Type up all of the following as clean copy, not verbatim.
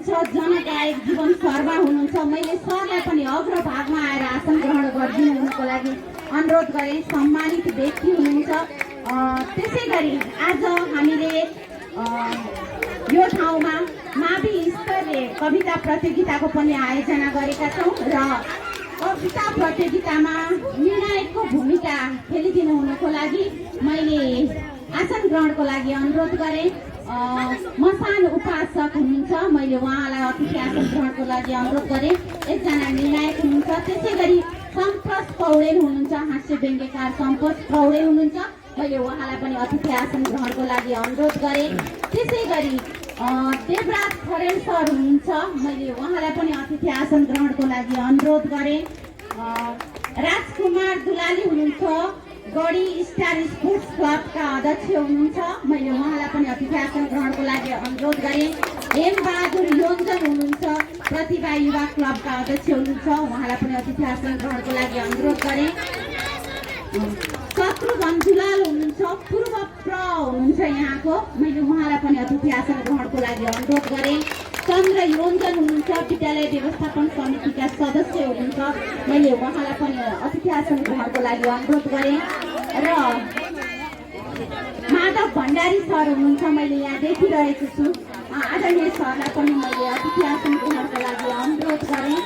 हुनुहुन्छ जनगायक जीवन शर्मा हुनुहुन्छ। मैले सरलाई पनि अग्रभागमा आएर आसन ग्रहण गरिदिनु हुनुको लागि अनुरोध गरेँ। सम्मानित व्यक्ति हुनुहुन्छ। त्यसै गरी आज हामीले यो ठाउँमा मावि स्तरीय कविता प्रतियोगिताको पनि आयोजना गरेका छौँ र कविता प्रतियोगितामा निर्णायकको भूमिका खेलिदिनु हुनुको लागि मैले आसन ग्रहणको लागि अनुरोध गरेँ। मसान उपासक हुनुहुन्छ, मैले उहाँलाई अतिथि आसन ग्रहणको लागि अनुरोध गरेँ। एकजना निर्णायक हुनुहुन्छ। त्यसै गरी सम्पस पौडेल हुनुहुन्छ, हास्य व्यङ्ग्यकार सम्पस पौडेल हुनुहुन्छ, मैले उहाँलाई पनि अतिथि आसन ग्रहणको लागि अनुरोध गरेँ। त्यसै गरी देवराज खरेल सर हुनुहुन्छ, मैले उहाँलाई पनि अतिथि आसन ग्रहणको लागि अनुरोध गरेँ। राजकुमार दुलाली हुनुहुन्छ, गढी स्टार स्पोर्ट्स क्लबका अध्यक्ष हुनुहुन्छ, मैले उहाँलाई पनि अतिथि आसन ग्रहणको लागि अनुरोध गरेँ। हेमबहादुर योन्जन हुनुहुन्छ, प्रतिभा युवा क्लबका अध्यक्ष हुनुहुन्छ, उहाँलाई पनि अतिथि आसन ग्रहणको लागि अनुरोध गरेँ। शत्रुघ्न दुलाल हुनुहुन्छ, पूर्व प्र हुनुहुन्छ यहाँको, मैले उहाँलाई पनि अतिथि आसन ग्रहणको लागि अनुरोध गरेँ। चन्द्र योन्जन हुनुहुन्छ, विद्यालय व्यवस्थापन समितिका सदस्य हुनुहुन्छ, मैले उहाँलाई पनि अतिथि आसन ग्रहणको लागि अनुरोध गरेँ। र माधव भण्डारी सर हुनुहुन्छ, मैले यहाँ देखिरहेको छु, आदरणीय सरलाई पनि मैले अतिथि आसन ग्रहणको लागि अनुरोध गरेँ।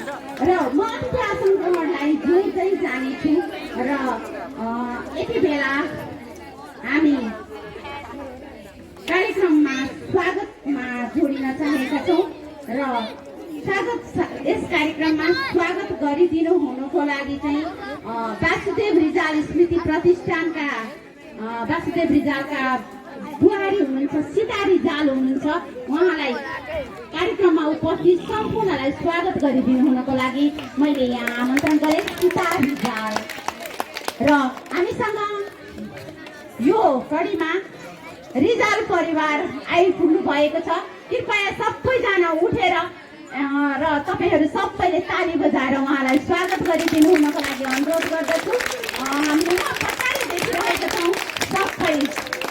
र म अतिथि आसन ग्रहणलाई जोड्दै जानेछु र यति बेला हामी कार्यक्रममा स्वागतमा जोडिन चाहेका छौँ र यस कार्यक्रममा स्वागत गरिदिनु हुनुको लागि चाहिँ वासुदेव रिजाल स्मृति प्रतिष्ठानका वासुदेव रिजालका बुहारी हुनुहुन्छ, सीता रिजाल हुनुहुन्छ, उहाँलाई कार्यक्रममा उपस्थित सम्पूर्णलाई स्वागत गरिदिनु हुनको लागि मैले यहाँ आमन्त्रण गरेँ। सीता रिजाल र हामीसँग यो कडीमा रिजाल परिवार आइपुग्नु भएको छ। कृपया सबैजना उठेर र तपाईँहरू सबैले ताली बजाएर उहाँलाई स्वागत गरिदिनु हुनको लागि अनुरोध गर्दछु। हामी उहाँ पछाडि देखिरहेका छौँ, सबै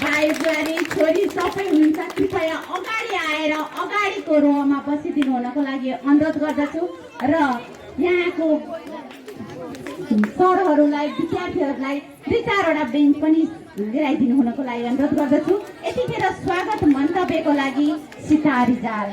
भाइ बुहारी छोरी सबै हुनुहुन्छ। कृपया अगाडि आएर अगाडिको रोमा बसिदिनु हुनको लागि अनुरोध गर्दछु र यहाँको सरहरूलाई विद्यार्थीहरूलाई 2-4वटा बेन्च पनि ल्याइदिनु हुनको लागि अनुरोध गर्दछु। यतिखेर स्वागत मन्तव्यको लागि सीता रिजाल।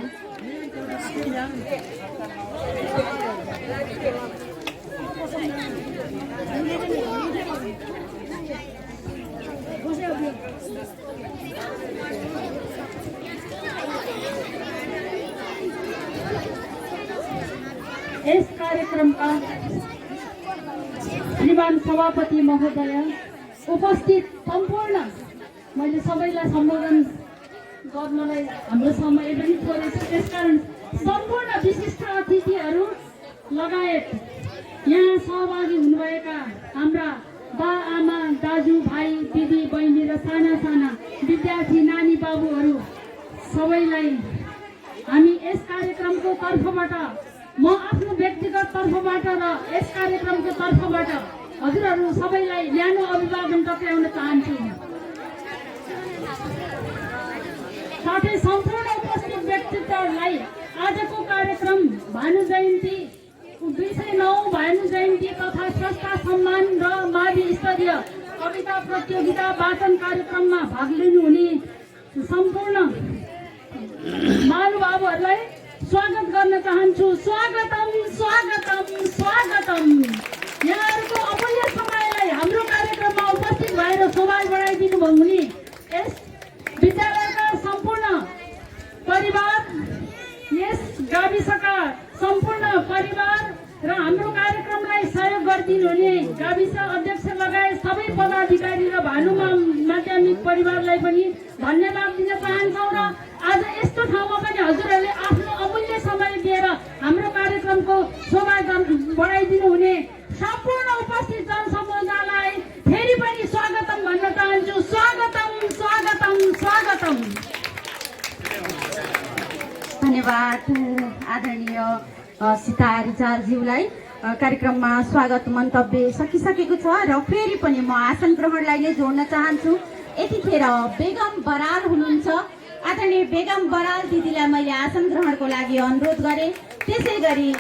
यस कार्यक्रमका श्रीमान सभापति महोदय, उपस्थित सम्पूर्ण, मैले सबैलाई सम्बोधन गर्नलाई हाम्रो समय पनि थोरै छ, त्यसकारण सम्पूर्ण विशिष्ट अतिथिहरू लगायत यहाँ सहभागी हुनुभएका हाम्रा बा आमा दाजु भाइ दिदी बहिनी र साना साना विद्यार्थी नानी बाबुहरू सबैलाई हामी यस कार्यक्रमको तर्फबाट, म आफ्नो व्यक्तिगत तर्फबाट र यस कार्यक्रमको तर्फबाट हजुरहरू सबैलाई न्यानो अभिवादन टक्राउन चाहन्छु। साथै सम्पूर्ण उपस्थित व्यक्तित्वहरूलाई आजको कार्यक्रम भानु जयन्ती 209 भानु जयन्ती तथा स्रष्टा सम्मान र मावि स्तरीय कविता प्रतियोगिता वाचन कार्यक्रममा भाग लिनुहुने सम्पूर्ण महानुभावहरूलाई स्वागत गर्न चाहन्छु। स्वागतम स्वागतम स्वागतम। यहाँहरूको अमूल्य समयलाई हाम्रो कार्यक्रममा उपस्थित भएर शोभा बढाइदिनु हुने यस विद्यालयका सम्पूर्ण परिवार, यस गाविसका सम्पूर्ण परिवार र हाम्रो कार्यक्रमलाई सहयोग गरिदिनु हुने गाविस अध्यक्ष लगायत सबै पदाधिकारी र भानुमा माध्यमिक परिवारलाई पनि धन्यवाद दिन चाहन्छौँ। र आज यस्तो ठाउँमा पनि हजुरहरूले आफ्नो अमूल्य समय दिएर हाम्रो कार्यक्रमको शोभा बढाइदिनु हुने सम्पूर्ण उपस्थित जनसमुदायलाई फेरि पनि स्वागतम भन्न चाहन्छु। स्वागतम स्वागतम स्वागतम। धन्यवाद आदरणीय सीता रिजालज्यूलाई। कार्यक्रममा स्वागत मन्तव्य सकिसकेको छ र फेरि पनि म आसन ग्रहणलाई नै जोड्न चाहन्छु। यतिखेर बेगम बराल हुनुहुन्छ, आदरणीय बेगम बराल दिदीलाई मैले आसन ग्रहणको लागि अनुरोध गरेँ। त्यसै गरी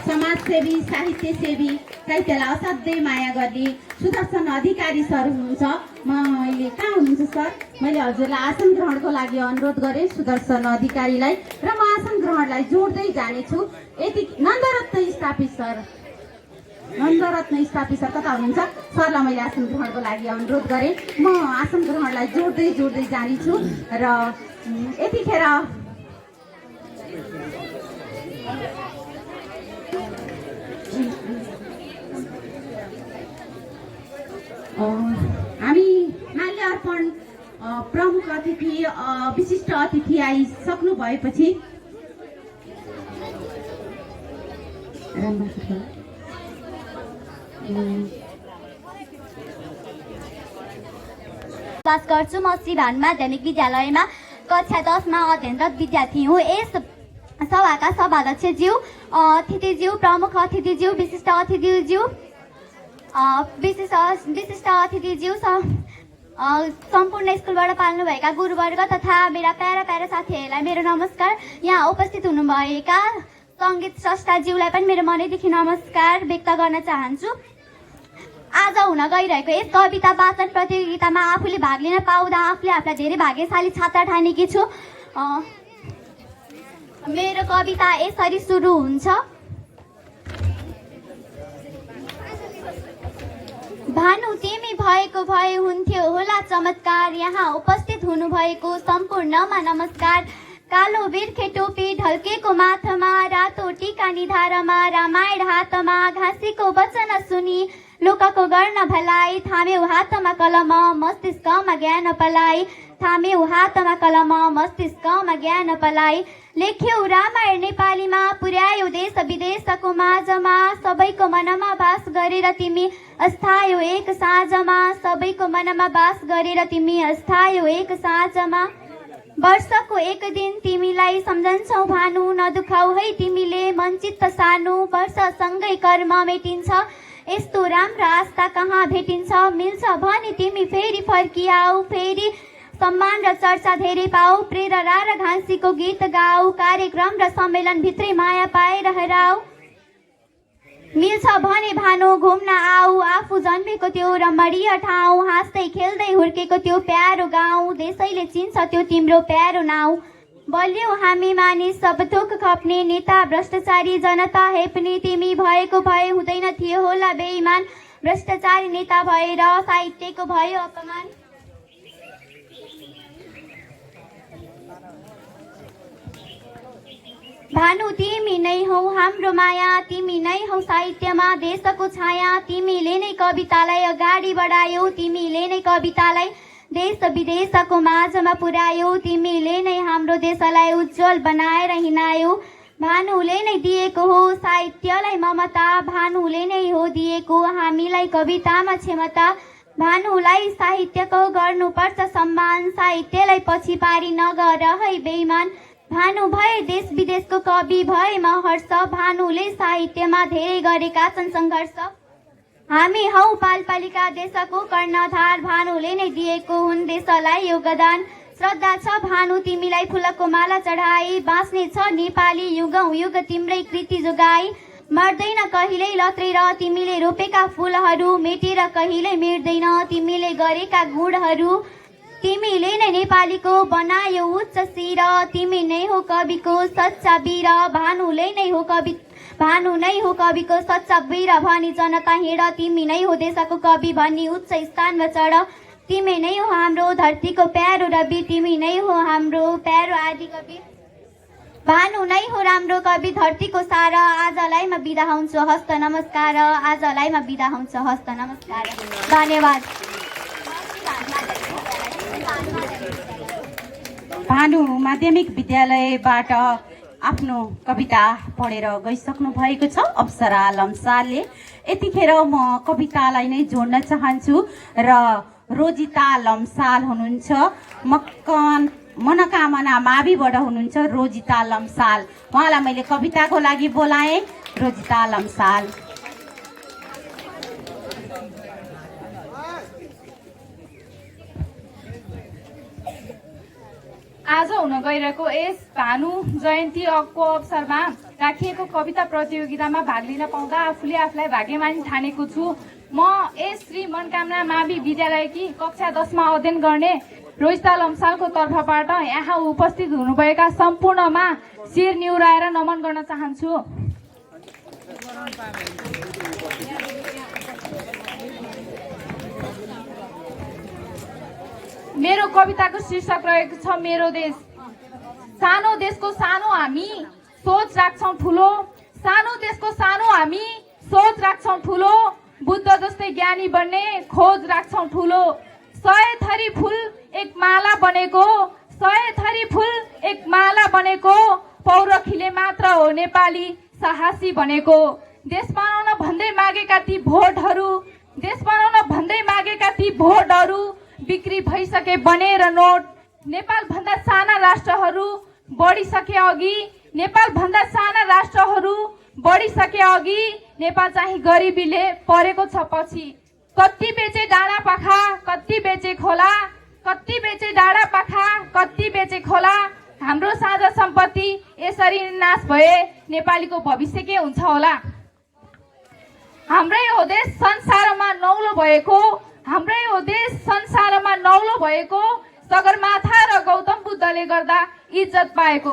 समाजसेवी साहित्यसेवी साहित्यलाई असाध्यै माया गर्ने सुदर्शन अधिकारी सर हुनुहुन्छ। मैले कहाँ हुनुहुन्छ सर? मैले हजुरलाई आसन ग्रहणको लागि अनुरोध गरेँ सुदर्शन अधिकारीलाई र म आसन ग्रहणलाई जोड्दै जानेछु। यति नन्दरत्न स्थापित सर कता हुनुहुन्छ? सरलाई मैले आसन ग्रहणको लागि अनुरोध गरेँ। म आसन ग्रहणलाई जोड्दै जानेछु र यतिखेर हामी माल्य अर्पण प्रमुख अतिथि विशिष्ट अतिथि आइसक्नु भएपछि क्लास गर्छु। म श्री भानु माध्यमिक विद्यालयमा कक्षा 10 मा अध्ययनरत विद्यार्थी हुँ। यस सभाका सभाध्यक्षज्यू, अतिथिज्यू, प्रमुख अतिथिज्यू, विशिष्ट अतिथिज्यू, सम्पूर्ण स्कुलबाट पाल्नुभएका गुरुवर्ग तथा मेरा प्यारा साथीहरूलाई मेरो नमस्कार। यहाँ उपस्थित हुनुभएका सङ्गीत स्रष्टाज्यूलाई पनि मेरो मनैदेखि नमस्कार व्यक्त गर्न चाहन्छु। आज हुन गइरहेको यस कविता वाचन प्रतियोगितामा आफूले भाग लिन पाउँदा आफूलाई धेरै भाग्यशाली छात्र ठानेकी छु। मेरो कविता यसरी सुरु हुन्छ। भानु तिमी भएको भए हुन्थ्यो होला चमत्कार। यहाँ उपस्थित हुनुभएको सम्पूर्णमा नमस्कार। कालो बिर्खे टोपी ढल्केको माथामा, रातो टीका निधारमा, रामायण हातमा, घाँसीको वचन सुनि लोकको गर्न भलाई, थाम्यौ हातमा कलम मस्तिष्कमा ज्ञान पलाई, थाम्यौ हातमा कलम मस्तिष्कमा ज्ञान पलाई। लेख्यौ रामायण नेपालीमा, पुर्यायौ देश विदेशको माझमा, सबैको मनमा बास गरेर तिमी अस्थायौ एक साँझमा, सबैको मनमा बास गरेर तिमी अस्थायौ एक साँझमा। वर्षको एक दिन तिमीलाई सम्झन्छौ भानु, नदुखाउ है तिमीले मनचित्त सानो, वर्षसँगै कर्म मेटिन्छ, यस्तो राम्रो आस्था कहाँ भेटिन्छ, मिल्छ भने तिमी फेरि फर्किआऊ, फेरि सम्मान र चर्चा धेरै पाऊ, प्रेरणा र घाँसीको गीत गाऊ, कार्यक्रम र सम्मेलन भित्रै माया पाएर हराऊ, मिल्छ भने भानु घुम्न आऊ, आफू जन्मेको त्यो रमणीय ठाउँ, हाँस्दै खेल्दै हुर्केको त्यो प्यारो गाउँ, देशैले चिन्छ त्यो तिम्रो प्यारो नाउँ। बलियो हामी मानिस सब थोक खप्ने, नेता भ्रष्टाचारी जनता हेप्ने, तिमी भएको भए हुँदैन थियो होला बेइमान, भ्रष्टाचारी नेता भएर साहित्यको भयो अपमान। भानु तिमी नै हौ हाम्रो माया, तिमी नै हौ साहित्यमा देशको छाया, तिमीले नै कवितालाई अगाडि बढायौ, तिमीले नै कवितालाई देश विदेशको माझमा पुर्यायौ, तिमीले नै हाम्रो देशलाई उज्जवल बनाएर हिँडायौ। भानुले नै दिएको हो साहित्यलाई ममता, भानुले नै हो दिएको हामीलाई कवितामा क्षमता, भानुलाई साहित्यको गर्नुपर्छ सम्मान, साहित्यलाई पछि पारी नगर है बेइमान। भानु भए देश विदेशको कवि भए महर्ष, भानुले साहित्यमा धेरै गरेका छन् सङ्घर्ष। हामी हौ पालपालिका देशको कर्णधार, भानुले नै दिएको हुन् देशलाई योगदान। श्रद्धा छ भानु तिमीलाई फुलको माला चढाई, बाँच्ने छ नेपाली युगौँ युग तिम्रै कृति जोगाई। मर्दैन कहिल्यै लत्रेर तिमीले रोपेका फुलहरू, मेटेर कहिल्यै मेट्दैन तिमीले गरेका गुणहरू। तिमीले नै नेपालीको बनायो उच्च शिर, तिमी नै हो कविको सच्चा वीर, भानुले नै हो कवि, भानु नै हो कविको सच्चा वीर भनी जनता हिँड, तिमी नै हो देशको कवि भनी उच्च स्थानमा चढ, तिमी नै हो हाम्रो धरतीको प्यारो रवि, तिमी नै हो हाम्रो प्यारो आदि कवि। भानु नै हो राम्रो कवि धरतीको सारा, आजलाई म बिदा हुन्छु हस्त नमस्कार, आजलाई म बिदा हुन्छु हस्त नमस्कार। धन्यवाद। भानु माध्यमिक विद्यालयबाट आफ्नो कविता पढेर गइसक्नु भएको छ अप्सरा लम्सालले। यतिखेर म कवितालाई नै जोड्न चाहन्छु र रोजिता लम्साल हुनुहुन्छ, मनोकामना माविबाट हुनुहुन्छ रोजिता लम्साल, उहाँलाई मैले कविताको लागि बोलाएँ। रोजिता लम्साल। आज हुन गइरहेको यस भानु जयन्तीको अवसरमा राखिएको कविता प्रतियोगितामा भाग लिन पाउँदा आफूले आफूलाई भाग्यमानी ठानेको छु। म यस श्री मनकामना मावि विद्यालयकी कक्षा 10 मा अध्ययन गर्ने रोहिता लम्सालको तर्फबाट यहाँ उपस्थित हुनुभएका सम्पूर्णमा शिर निहुराएर नमन गर्न चाहन्छु। मेरो कविताको शीर्षक रहेको छ मेरो देश। सानो देशको सानो हामी सोच राख्छौं ठुलो, सानो देशको सानो हामी सोच राख्छौं ठुलो, बुद्ध जस्तै ज्ञानी बन्ने खोज राख्छौं ठुलो। 100 थरी फूल एक माला बनेको, 100 थरी फूल एक माला बनेको, पौरखीले मात्र हो नेपाली साहसी बनेको। देश बनाउन भन्दै मागेका ती भोटहरू, देश बनाउन भन्दै मागेका ती भोटहरू बिक्री भइसके बनेर नोट। नेपाल भन्दा साना राष्ट्रहरू बढिसके अघि, नेपाल भन्दा साना राष्ट्रहरू बढिसके अघि, नेपाल चाहिँ गरिबीले परेको छ पछि। कति बेचे डाँडा पाखा कति बेचे खोला, कति बेचे डाँडा पाखा कति बेचे खोला, हाम्रो साझा सम्पत्ति यसरी नाश भए नेपालीको भविष्य के हुन्छ होला। हाम्रै हो देश संसारमा नौलो भएको, हाम्रै हो देश संसारमा नौलो भएको, सगरमाथा र गौतम बुद्धले गर्दा इज्जत पाएको।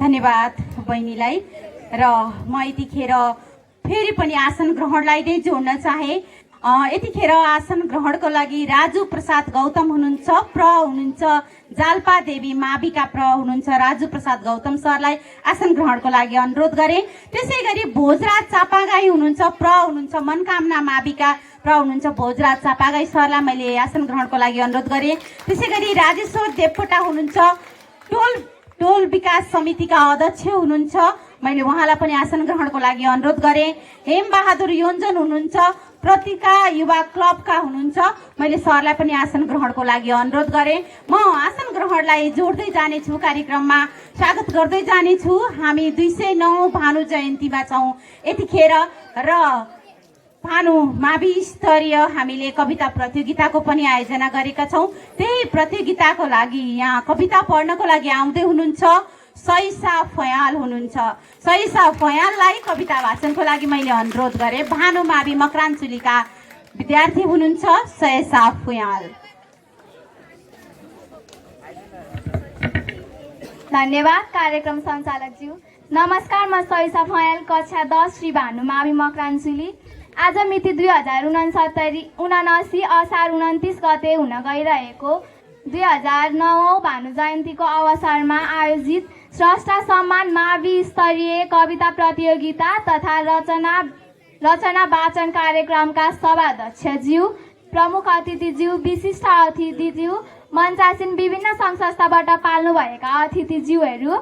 धन्यवाद बहिनीलाई। र म यतिखेर फेरि पनि आसन ग्रहणलाई नै जोड्न चाहे। यतिखेर आसन ग्रहणको लागि राजु प्रसाद गौतम हुनुहुन्छ, प्र हुनुहुन्छ जाल्पा देवी माविका प्र हुनुहुन्छ राजु प्रसाद गौतम सरलाई आसन ग्रहणको लागि अनुरोध गरे। त्यसै गरी भोजराज चापागाई हुनुहुन्छ, प्र हुनुहुन्छ मनकामना माविका, प्र हुनुहुन्छ भोजराज चापागाई सरलाई मैले आसन ग्रहणको लागि अनुरोध गरे। त्यसै गरी राजेश्वर देवकोटा हुनुहुन्छ, टोल विकास समितिका अध्यक्ष हुनुहुन्छ, मैले उहाँलाई पनि आसन ग्रहणको लागि अनुरोध गरे। हेम बहादुर योन्जन हुनुहुन्छ, प्रतिका युवा क्लबका हुनुहुन्छ, मैले सरलाई पनि आसन ग्रहणको लागि अनुरोध गरे। म आसन ग्रहणलाई जोड्दै जानेछु, कार्यक्रममा स्वागत गर्दै जानेछु। हामी 209 भानु जयन्तीमा छौँ यतिखेर र भानु मावि स्तरीय हामीले कविता प्रतियोगिताको पनि आयोजना गरेका छौँ। त्यही प्रतियोगिताको लागि यहाँ कविता पढ्नको लागि आउँदै हुनुहुन्छ सैसा फयाल हुनुहुन्छ। सैसा फयाललाई कविता वाचनको लागि मैले अनुरोध गरेँ। भानु मावि मकरानचुलीका विद्यार्थी हुनुहुन्छ सैसा फयाल। धन्यवाद कार्यक्रम सञ्चालकज्यू। नमस्कार, म सैसा फयाल, कक्षा 10 श्री भानु मावि मकरानचुली। आज मिति 2079 असार 29 गते हुन गइरहेको 2009 भानु जयन्तीको अवसरमा आयोजित स्रष्टा सम्मान मावि स्तरीय कविता प्रतियोगिता तथा रचना वाचन कार्यक्रमका सभाध्यक्षज्यू, प्रमुख अतिथिज्यू, विशिष्ट अतिथिज्यू, मञ्चासीन विभिन्न सङ्घ संस्थाबाट पाल्नुभएका अतिथिज्यूहरू,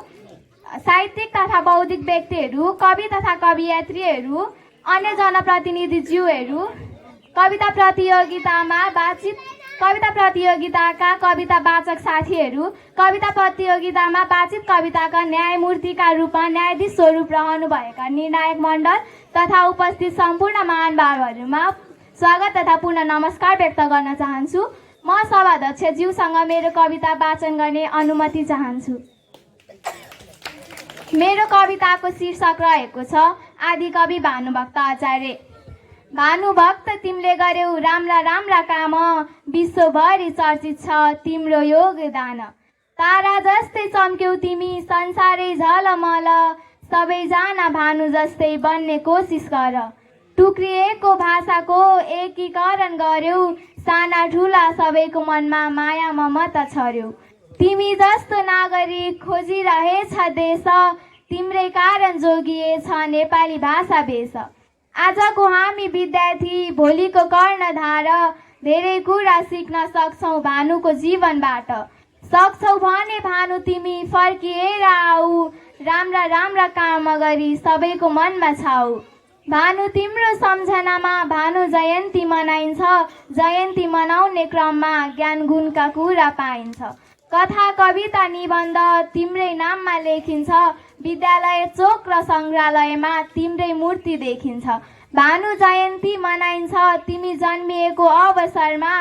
साहित्यिक तथा बौद्धिक व्यक्तिहरू, कवि तथा कवियत्रीहरू, अन्य जनप्रतिनिधिज्यूहरू, कविता प्रतियोगिताका कविता वाचक साथीहरू, कविता प्रतियोगितामा वाचित कविताका न्यायमूर्तिका रूपमा न्यायाधीश स्वरूप रहनुभएका निर्णायक मण्डल तथा उपस्थित सम्पूर्ण महानुभावहरूमा स्वागत तथा पुनः नमस्कार व्यक्त गर्न चाहन्छु। म सभाध्यक्षज्यूसँग मेरो कविता वाचन गर्ने अनुमति चाहन्छु। मेरो कविताको शीर्षक रहेको छ आदिकवि भानुभक्त आचार्य। भानुभक्त, तिमीले गर्यौ राम्रा राम्रा काम, विश्वभरि चर्चित छ तिम्रो योगदान। तारा जस्तै चम्क्यौ तिमी, संसारै झलमल, सबैजना भानु जस्तै बन्ने कोसिस गर। टुक्रिएको भाषाको एकीकरण गर्यौ, साना ठुला सबैको मनमा माया ममता छर्यौ। तिमी जस्तो नागरिक खोजिरहेछ देश, तिम्रै कारण जोगिएछ नेपाली भाषा भेष। आजको हामी विद्यार्थी, भोलिको कर्णधार, धेरै कुरा सिक्न सक्छौ भानुको जीवनबाट। सक्छौ भने भानु तिमी फर्किएर आऊ, राम्रा राम्रा काम गरी सबैको मनमा छाऊ। भानु तिम्रो सम्झनामा भानु जयन्ती मनाइन्छ, जयन्ती मनाउने क्रममा ज्ञान गुणका कुरा पाइन्छ। कथा कविता निबन्ध तिम्रै नाममा लेखिन्छ, विद्यालय चोक र सङ्ग्रहालयमा तिम्रै मूर्ति देखिन्छ। भानु जयन्ती मनाइन्छ तिमी जन्मिएको अवसरमा,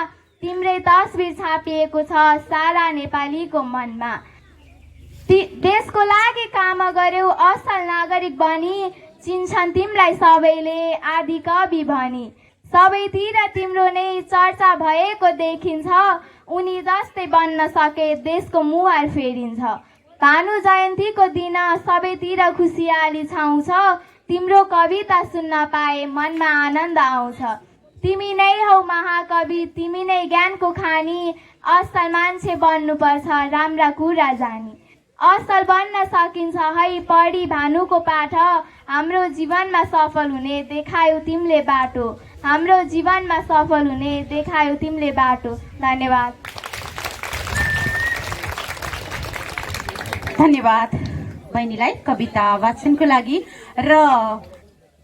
तिम्रै तस्बिर छापिएको छ सारा नेपालीको मनमा। देशको लागि काम गर्यौ असल नागरिक बनी, चिन्छन् तिमीलाई सबैले आदि कवि भनी। सबैतिर तिम्रो नै चर्चा भएको देखिन्छ, उनी जस्तै बन्न सके देशको मुहार फेरिन्छ। भानु जयन्तीको दिन सबैतिर खुसियाली छाउँछ, तिम्रो कविता सुन्न पाए मनमा आनन्द आउँछ। तिमी नै हौ महाकवि, तिमी नै ज्ञानको खानी, असल मान्छे बन्नुपर्छ राम्रा कुरा जानी। असल बन्न सकिन्छ है पढी भानुको पाठ, हाम्रो जीवनमा सफल हुने देखायौ तिमीले बाटो, हाम्रो जीवनमा सफल हुने देखायौ तिमीले बाटो। धन्यवाद। धन्यवाद बहिनीलाई कविता वाचनको लागि। र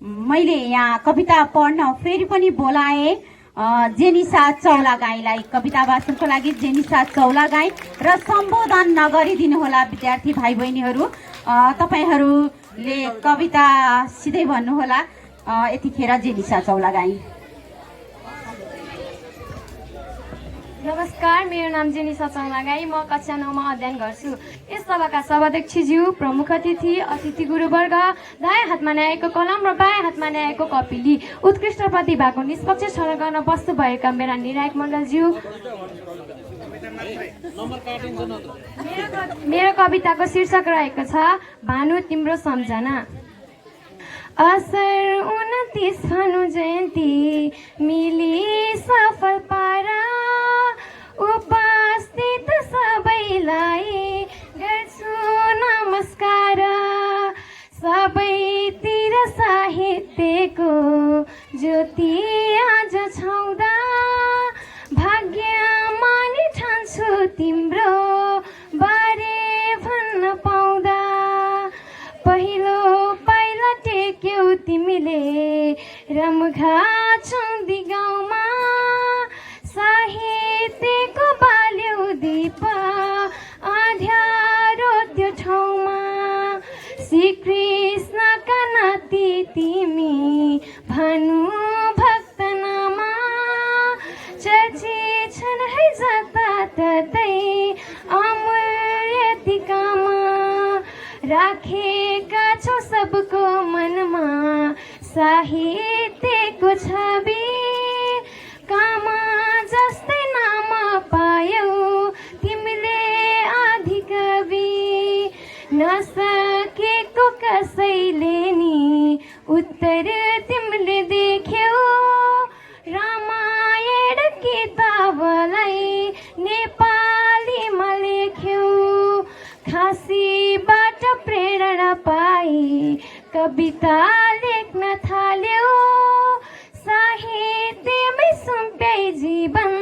मैले यहाँ कविता पढ्न फेरि पनि बोलाएँ जेनिसा चौलागाईलाई कविता वाचनको लागि। जेनिसा चौलागाई र सम्बोधन नगरिदिनु होला विद्यार्थी भाइ बहिनीहरू, तपाईँहरूले कविता सिधै भन्नुहोला। यतिखेर जेनिसा चौलागाई। नमस्कार, मेरो नाम जेनिसा चौलागाई, म कक्षा 9 मा अध्ययन गर्छु। यस सभाका सभाध्यक्षज्यू, प्रमुख अतिथि, अतिथि गुरुवर्ग, दायाँ हातमा न्यायको कलम र बायाँ हातमा न्यायको कपिली, उत्कृष्ट प्रतिभाको निष्पक्ष छनौट गर्न बस्नु भएका मेरा निर्णायक मण्डलज्यू, मेरो कविताको शीर्षक रहेको छ भानु तिम्रो सम्झना। असर 29 भानु जयन्ती मिली सफल पारा, उपस्थित सबैलाई गर्छु नमस्कार। सबैतिर साहित्यको ज्योति आज छाउँदा, भाग्यमानी ठान्छु तिम्रो बारे भन्न पाउँदा। पहिलो पाइला टेक्यौ तिमीले रमघाचौँदी गाउँमा, साहित्यको बाल्यौ दीप आध्यारो त्यो ठाउँमा। श्रीकृष्णका नाति तिमी भानु भक्त नामा, चर्चित छन् है जताततै अमूल्यतिकामा। राखेका छौ सबको मनमा साहित्यको छवि, कामा जस्तै नाम पायौ तिमीले आदिकवि। नसकेको कसैले नि उत्तर तिमीले देख्यौ, रामायण किताबलाई नेपालीमा लेख्यौ। खासीबाट प्रेरणा पाई कविता लेख्न थाल्यौ, साहित्यमै सुम्प्याई जीवन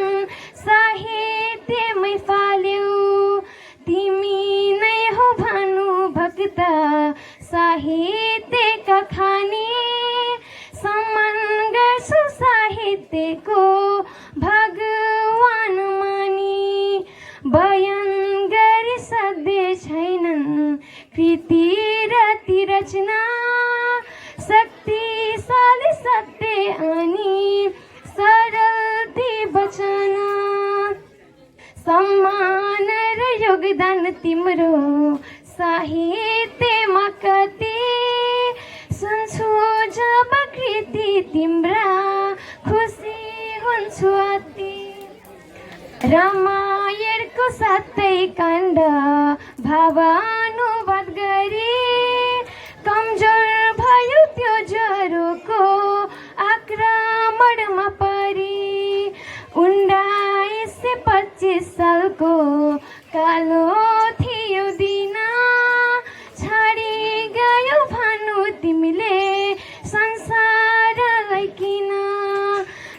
साहित्यमै फाल्यौ। तिमी नै हो भानु भक्त साहित्यका खानी, सम्मान गर्छु साहित्यको भगवान मानी। बयान गरी सक्दै छैनन् कृति रति रचना, शक्तिशाली सत्य अनि सरल ती वचन। सम्मान र योगदान तिम्रो साहित्यमा कति, सुन्छु जब कृति तिम्रा खुसी हुन्छु अति। रामायणको 7 काण्ड भावानुवाद गरी, कमजोर भयो त्यो ज्वरोको आक्रमणमा परी। 1925 सालको कालो थियो दिन, छाडी गयो भानु तिमीले संसारलाई किन।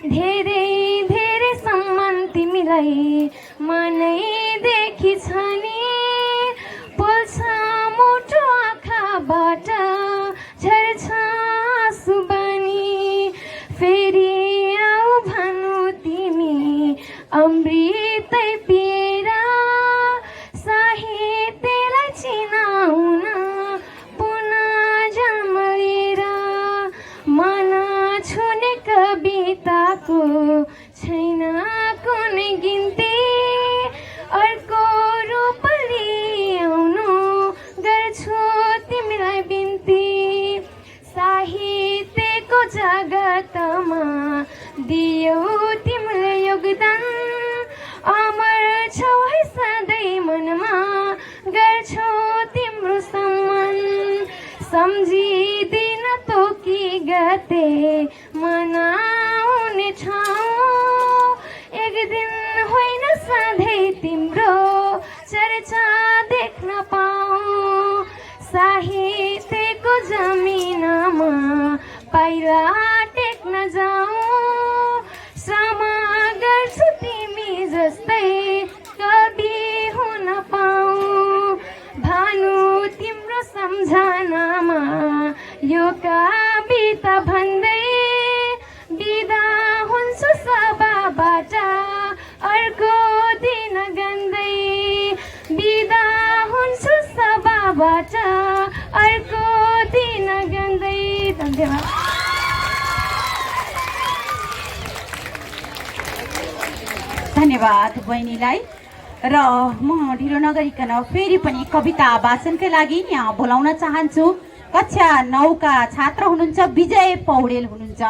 धेरै धेरै सम्मान तिमीलाई मनैदेखि छ नि, पोल्छ मुटु आँखाबाट झर्छ आँसु बनी। फेरि आऊ भानु तिमी अमृतै पिएर, साहित्यलाई चिनाउन पुनः जन्म लिएर। मन गिन्ती अर्को रूप ल्याउनु गर्छु तिमीलाई बिन्ती साहित्यको जगतमा दियौ तिमीले योगदान अमर छौ है सधैँ मनमा गर्छौ तिम्रो सम्मान सम्झिदिन तोकी गते मनाउने ठाउँ एक दिन होइन सधैँ तिम्रो चर्चा देख्न पाऊँ साहित्यको जमिनमा पाइला टेक्न जाऊँ श्रम गर्छु तिमी जस्तै कवि हुन पाऊँ भानु तिम्रो सम्झनामा यो कविता भन्दै बिदा हुन्छु सभाबाट अर्को दिन गन्दै बिदा हुन्छु सभाबाट अर्को दिन गन्दै। धन्यवाद। धन्यवाद बहिनीलाई र म ढिलो नगरिकन फेरि पनि कविता वाचनकै लागि यहाँ बोलाउन चाहन्छु कक्षा 9 का छात्र हुनुहुन्छ विजय पौडेल हुनुहुन्छ।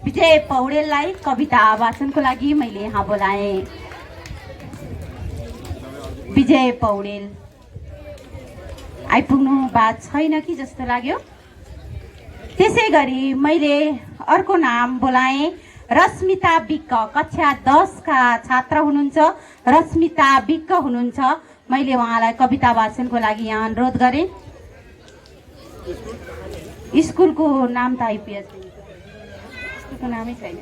विजय पौडेललाई कविता वाचनको लागि मैले यहाँ बोलाएँ। विजय पौडेल आइपुग्नु बात छैन कि जस्तो लाग्यो। त्यसै गरी मैले अर्को नाम बोलाएँ रश्मिता विक्क कक्षा 10 का छात्र हुनुहुन्छ। रश्मिता विक्क हुनुहुन्छ। मैले उहाँलाई कविता वाचनको लागि यहाँ अनुरोध गरेँ। स्कुलको नाम त आइपिएस स्कुलको नामै छैन।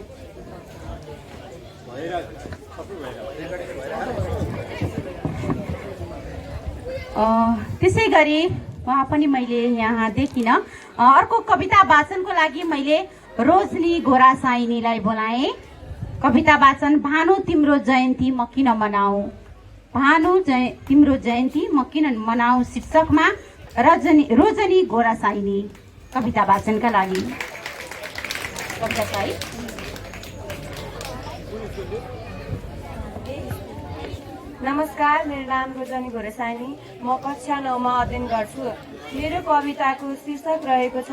त्यसै गरी उहाँ पनि मैले यहाँ देखिनँ। अर्को कविता वाचनको लागि मैले रोजनी गोरासाइनीलाई बोलाएँ। कविता वाचन भानु तिम्रो जयन्ती म किन मनाऊ। भानु तिम्रो जयन्ती म किन मनाऊ शीर्षकमा रोजनी गोरासाइनी कविता वाचनका लागि। नमस्कार, मेरो नाम रोजनी गोरासाइनी। म कक्षा 9 मा अध्ययन गर्छु। मेरो कविताको शीर्षक रहेको छ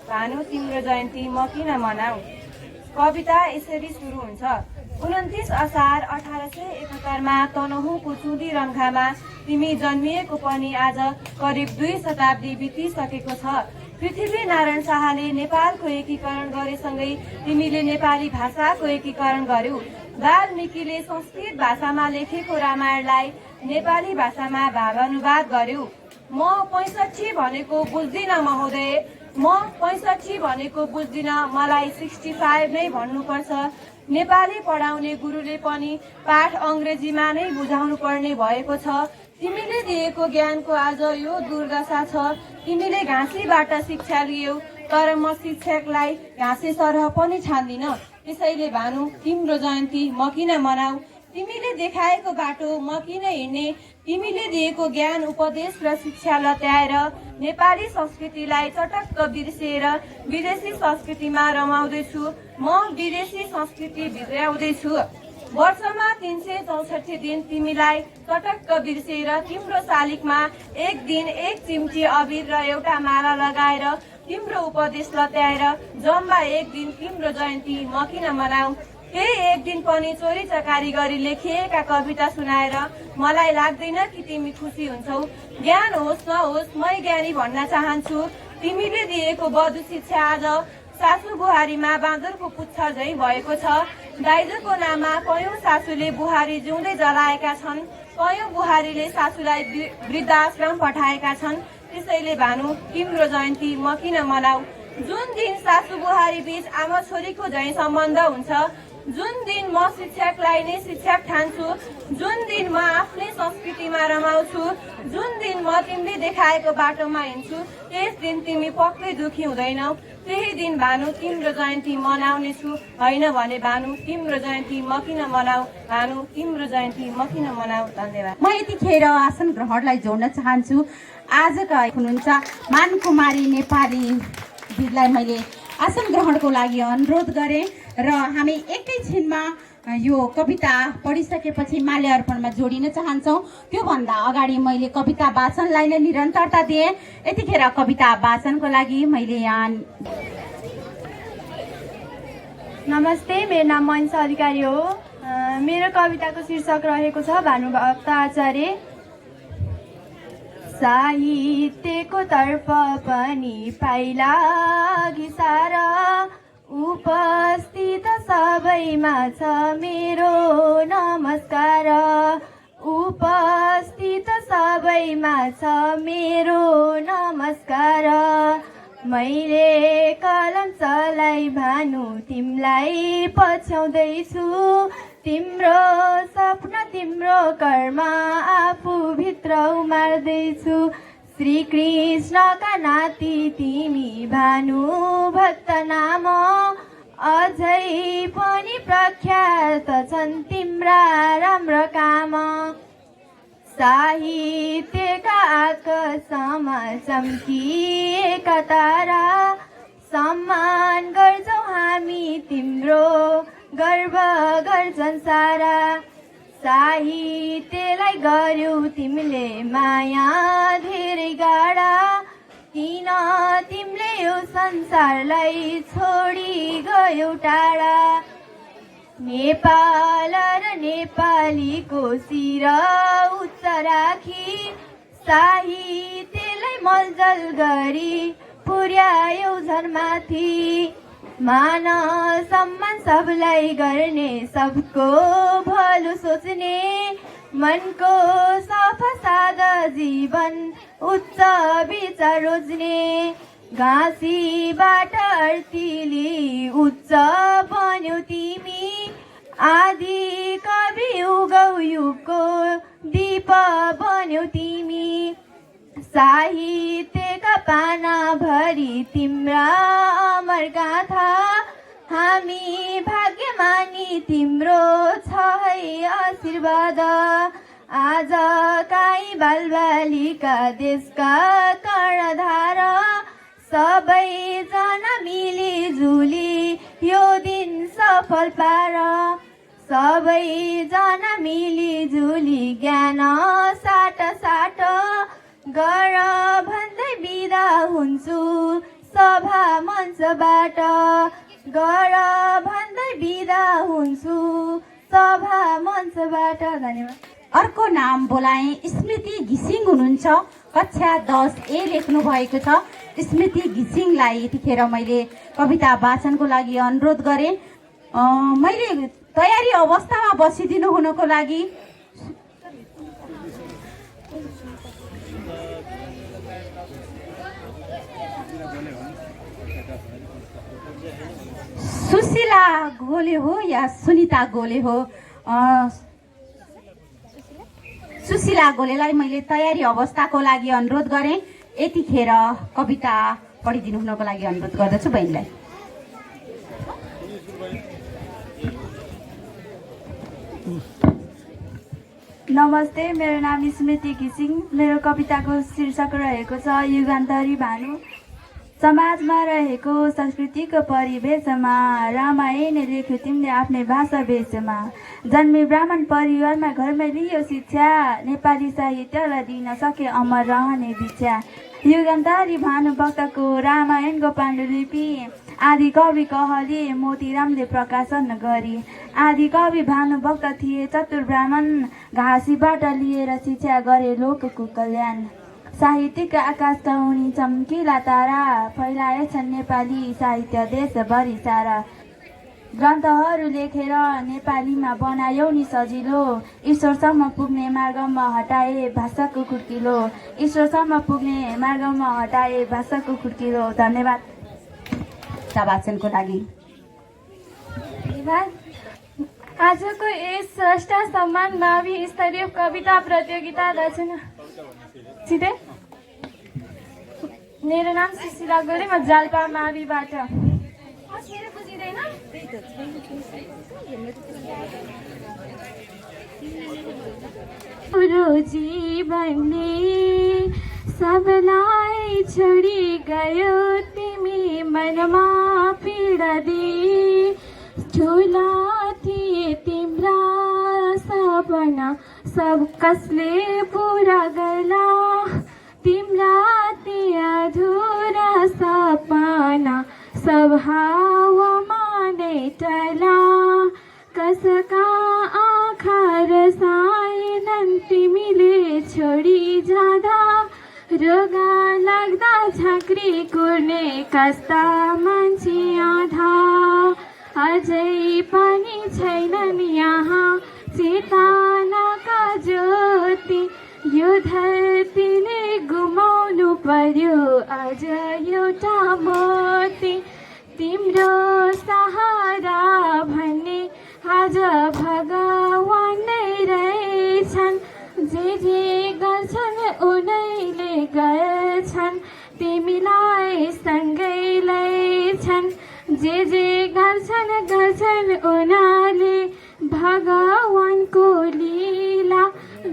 भानु तिम्रो जयन्ती म किन मनाऊ। कविता यसरी सुरु हुन्छ। 29 असार 1871 मा तनहुँको चुँडी रङ्खामा तिमी जन्मिएको पनि आज करिब 2 शताब्दी बितिसकेको छ। पृथ्वी नारायण शाहले नेपालको एकीकरण गरेसँगै तिमीले नेपाली भाषाको एकीकरण गर्यौ। वाल्मीकिले संस्कृत भाषामा लेखेको रामायणलाई नेपाली भाषामा भावानुवाद गर्यौ। म 65 भनेको बुझ्दिन महोदय, म 65 भनेको बुझ्दिन, मलाई 65 नै भन्नुपर्छ। नेपाली पढाउने गुरुले पनि पाठ अङ्ग्रेजीमा नै बुझाउनु पर्ने भएको छ। तिमीले दिएको ज्ञानको आज यो दुर्दशा छ। तिमीले घाँसीबाट शिक्षा लियौ, तर म शिक्षकलाई घाँसे सरह पनि छान्दिन। त्यसैले भानु तिम्रो जयन्ती म किन मनाऊ। तिमीले देखाएको बाटो म किन हिँड्ने। तिमीले दिएको ज्ञान उपदेश र शिक्षा लत्याएर नेपाली संस्कृतिलाई चटक्क बिर्सिएर विदेशी संस्कृतिमा रमाउँदैछु। म विदेशी संस्कृति भित्र्याउँदैछु। वर्षमा 364 दिन तिमीलाई चटक्क बिर्सिएर तिम्रो शालिगमा एक दिन एक चिम्टी अबिर र एउटा माला लगाएर तिम्रो उपदेश लत्याएर जम्मा एक दिन तिम्रो जयन्ती म किन मनाऊ। केही एक दिन पनि चोरी चकारी गरी लेखिएका कविता सुनाएर मलाई लाग्दैन कि तिमी खुसी हुन्छौ। ज्ञान होस् नहोस् मै ज्ञानी भन्न चाहन्छु। तिमीले दिएको बधु शिक्षा आज सासु बुहारीमा बाँदरको पुच्छर झैँ भएको छ। दाइजोको नाममा कयौं सासूले बुहारी जिउँदै जलाएका छन्। कयौं बुहारीले सासूलाई वृद्धाश्रम पठाएका छन्। त्यसैले भानु तिम्रो जयन्ती म किन मनाऊ। जुन दिन सासु बुहारी बीच आमा छोरीको झैँ सम्बन्ध हुन्छ, जुन दिन म शिक्षकलाई नै शिक्षक ठान्छु, जुन दिन म आफ्नै संस्कृतिमा रमाउँछु, जुन दिन म तिमीले देखाएको बाटोमा हिँड्छु, त्यस दिन तिमी पक्कै दुखी हुँदैनौ। त्यही दिन भानु तिम्रो जयन्ती मनाउने छु। होइन भने भानु तिम्रो जयन्ती म किन मनाऊ। भानु तिम्रो जयन्ती म किन मनाऊ। धन्यवाद। म यतिखेर आसन ग्रहणलाई जोड्न चाहन्छु। आजका हुनुहुन्छ मानकुमारी नेपाली दिदीलाई मैले आसन ग्रहणको लागि अनुरोध गरेँ र हामी एकैछिनमा यो कविता पढिसकेपछि माल्य अर्पणमा जोडिन चाहन्छौँ। त्योभन्दा अगाडि मैले कविता वाचनलाई नै निरन्तरता दिएँ। यतिखेर कविता वाचनको लागि मैले यहाँ नमस्ते, मेरो नाम मनिषा अधिकारी हो। मेरो कविताको शीर्षक रहेको छ भानुभक्त आचार्य। साहित्यको तर्फ पनि पाइला घिसारा, उपस्थित सबैमा छ मेरो नमस्कार। उपस्थित सबैमा छ मेरो नमस्कार। मैले कलम चलाई भानु तिमीलाई पछ्याउँदैछु, तिम्रो सपना तिम्रो कर्म आफूभित्र उमार्दैछु। श्री कृष्णका नाति तिमी भानु भक्त नाम, अझै पनि प्रख्यात छन् तिम्रा राम्रो काम। साहित्यका आकाशमा चम्किएका तारा, सम्मान गर्छौ हामी तिम्रो गर्व गर्छन् सारा। साहित्यलाई गर्यौ तिमीले माया धेरै गाडा, किन तिमीले यो संसारलाई छोडी गयौ टाढा। नेपाल र नेपालीको शिर उच्च राखी, साहित्यलाई मलजल गरी पुर्यायौ झरमाथि। मान सम्मान सबलाई गर्ने, सबको भलो सोच्ने, मनको सफा सादा जीवन उच्च विचार रोज्ने। घाँसीबाट अर्तिली उच्च बन्यौ तिमी, आदि कवि उगौ युगको दीप बन्यौ तिमी। साहित्यका पाना भरी तिम्रा अमर गाथा, हामी भाग्यमानी तिम्रो छ है आशीर्वाद। आज काई बालबालिका देशका कर्णधार, सबैजना मिलिजुली यो दिन सफल पार। सबैजना मिलिजुली ज्ञान साट साट, गर भन्दै बिदा हुन्छु सभा मञ्चबाट। गर भन्दै बिदा हुन्छु सभा मञ्चबाट। धन्यवाद। अर्को नाम बोलाएँ, स्मृति घिसिङ हुनुहुन्छ, कक्षा 10A लेख्नु भएको छ। स्मृति घिसिङलाई यतिखेर मैले कविता वाचनको लागि अनुरोध गरेँ। मैले तयारी अवस्थामा बसिदिनु हुनको लागि सुशीला गोले हो या सुनिता गोले हो, सुशीला गोलेलाई मैले तयारी अवस्थाको लागि अनुरोध गरेँ। यतिखेर कविता पढिदिनु हुनको लागि अनुरोध गर्दछु बहिनीलाई। नमस्ते, मेरो नाम स्मृति घिसिङ। मेरो कविताको शीर्षक रहेको छ युगान्तरी भानु। समाजमा रहेको संस्कृतिको परिवेशमा रामायण लेख्यो तिमीले आफ्नै भाषा भेषमा। जन्मे ब्राह्मण परिवारमा घरमै लियो शिक्षा, नेपाली साहित्यलाई दिन सके अमर रहने विचार। युगान्तरी भानुभक्तको रामायणको पाण्डुलिपि, आदि कवि कहले मोतीरामले प्रकाशन गरी। आदि कवि भानुभक्त थिए चतुर ब्राह्मण, घाँसीबाट लिएर शिक्षा गरे लोकको कल्याण। साहित्यका आकाशका उनी चम्किला तारा, फैलाएछन् नेपाली साहित्य देशभरि सारा। ग्रन्थहरू लेखेर नेपालीमा बनायौ नि सजिलो, ईश्वरसम्म पुग्ने मार्गमा हटाए भाषाको खुड्किलो। ईश्वरसम्म पुग्ने मार्गमा हटाए भाषाको खुड्किलो। धन्यवाद। वाचनको लागि धन्यवाद। आजको यस श्रेष्ठ सम्मान मावि स्तरीय कविता प्रतियोगिता रचना सिधै। मेरो नाम सुशीला गोले, म जाल्पा माविबाट। जीवनले सबलाई छोडी गयो, तिमी मनमा पीडा दे, ठुला थिए सपना सब कसले पुरा गर्ला तिम्रा ती अधुरा सपना सब हावामा नै टला कसका आँखा रसाएनन् तिमीले छोडी जाँदा रोगा लाग्दा झाँक्री कुर्ने कस्ता मान्छे आधा अझै पनि छैनन् यहाँ चेतनाका ज्योति यो धरतीले गुमाउनु पर्यो अझ एउटा मोती तिम्रो सहारा भन्ने आज भगवान नै रहेछन् जे गर्छन् उनैले गर्छन् तिमीलाई सँगै लैछन् जे गर्छन् उनीहरूले भगवानको लीला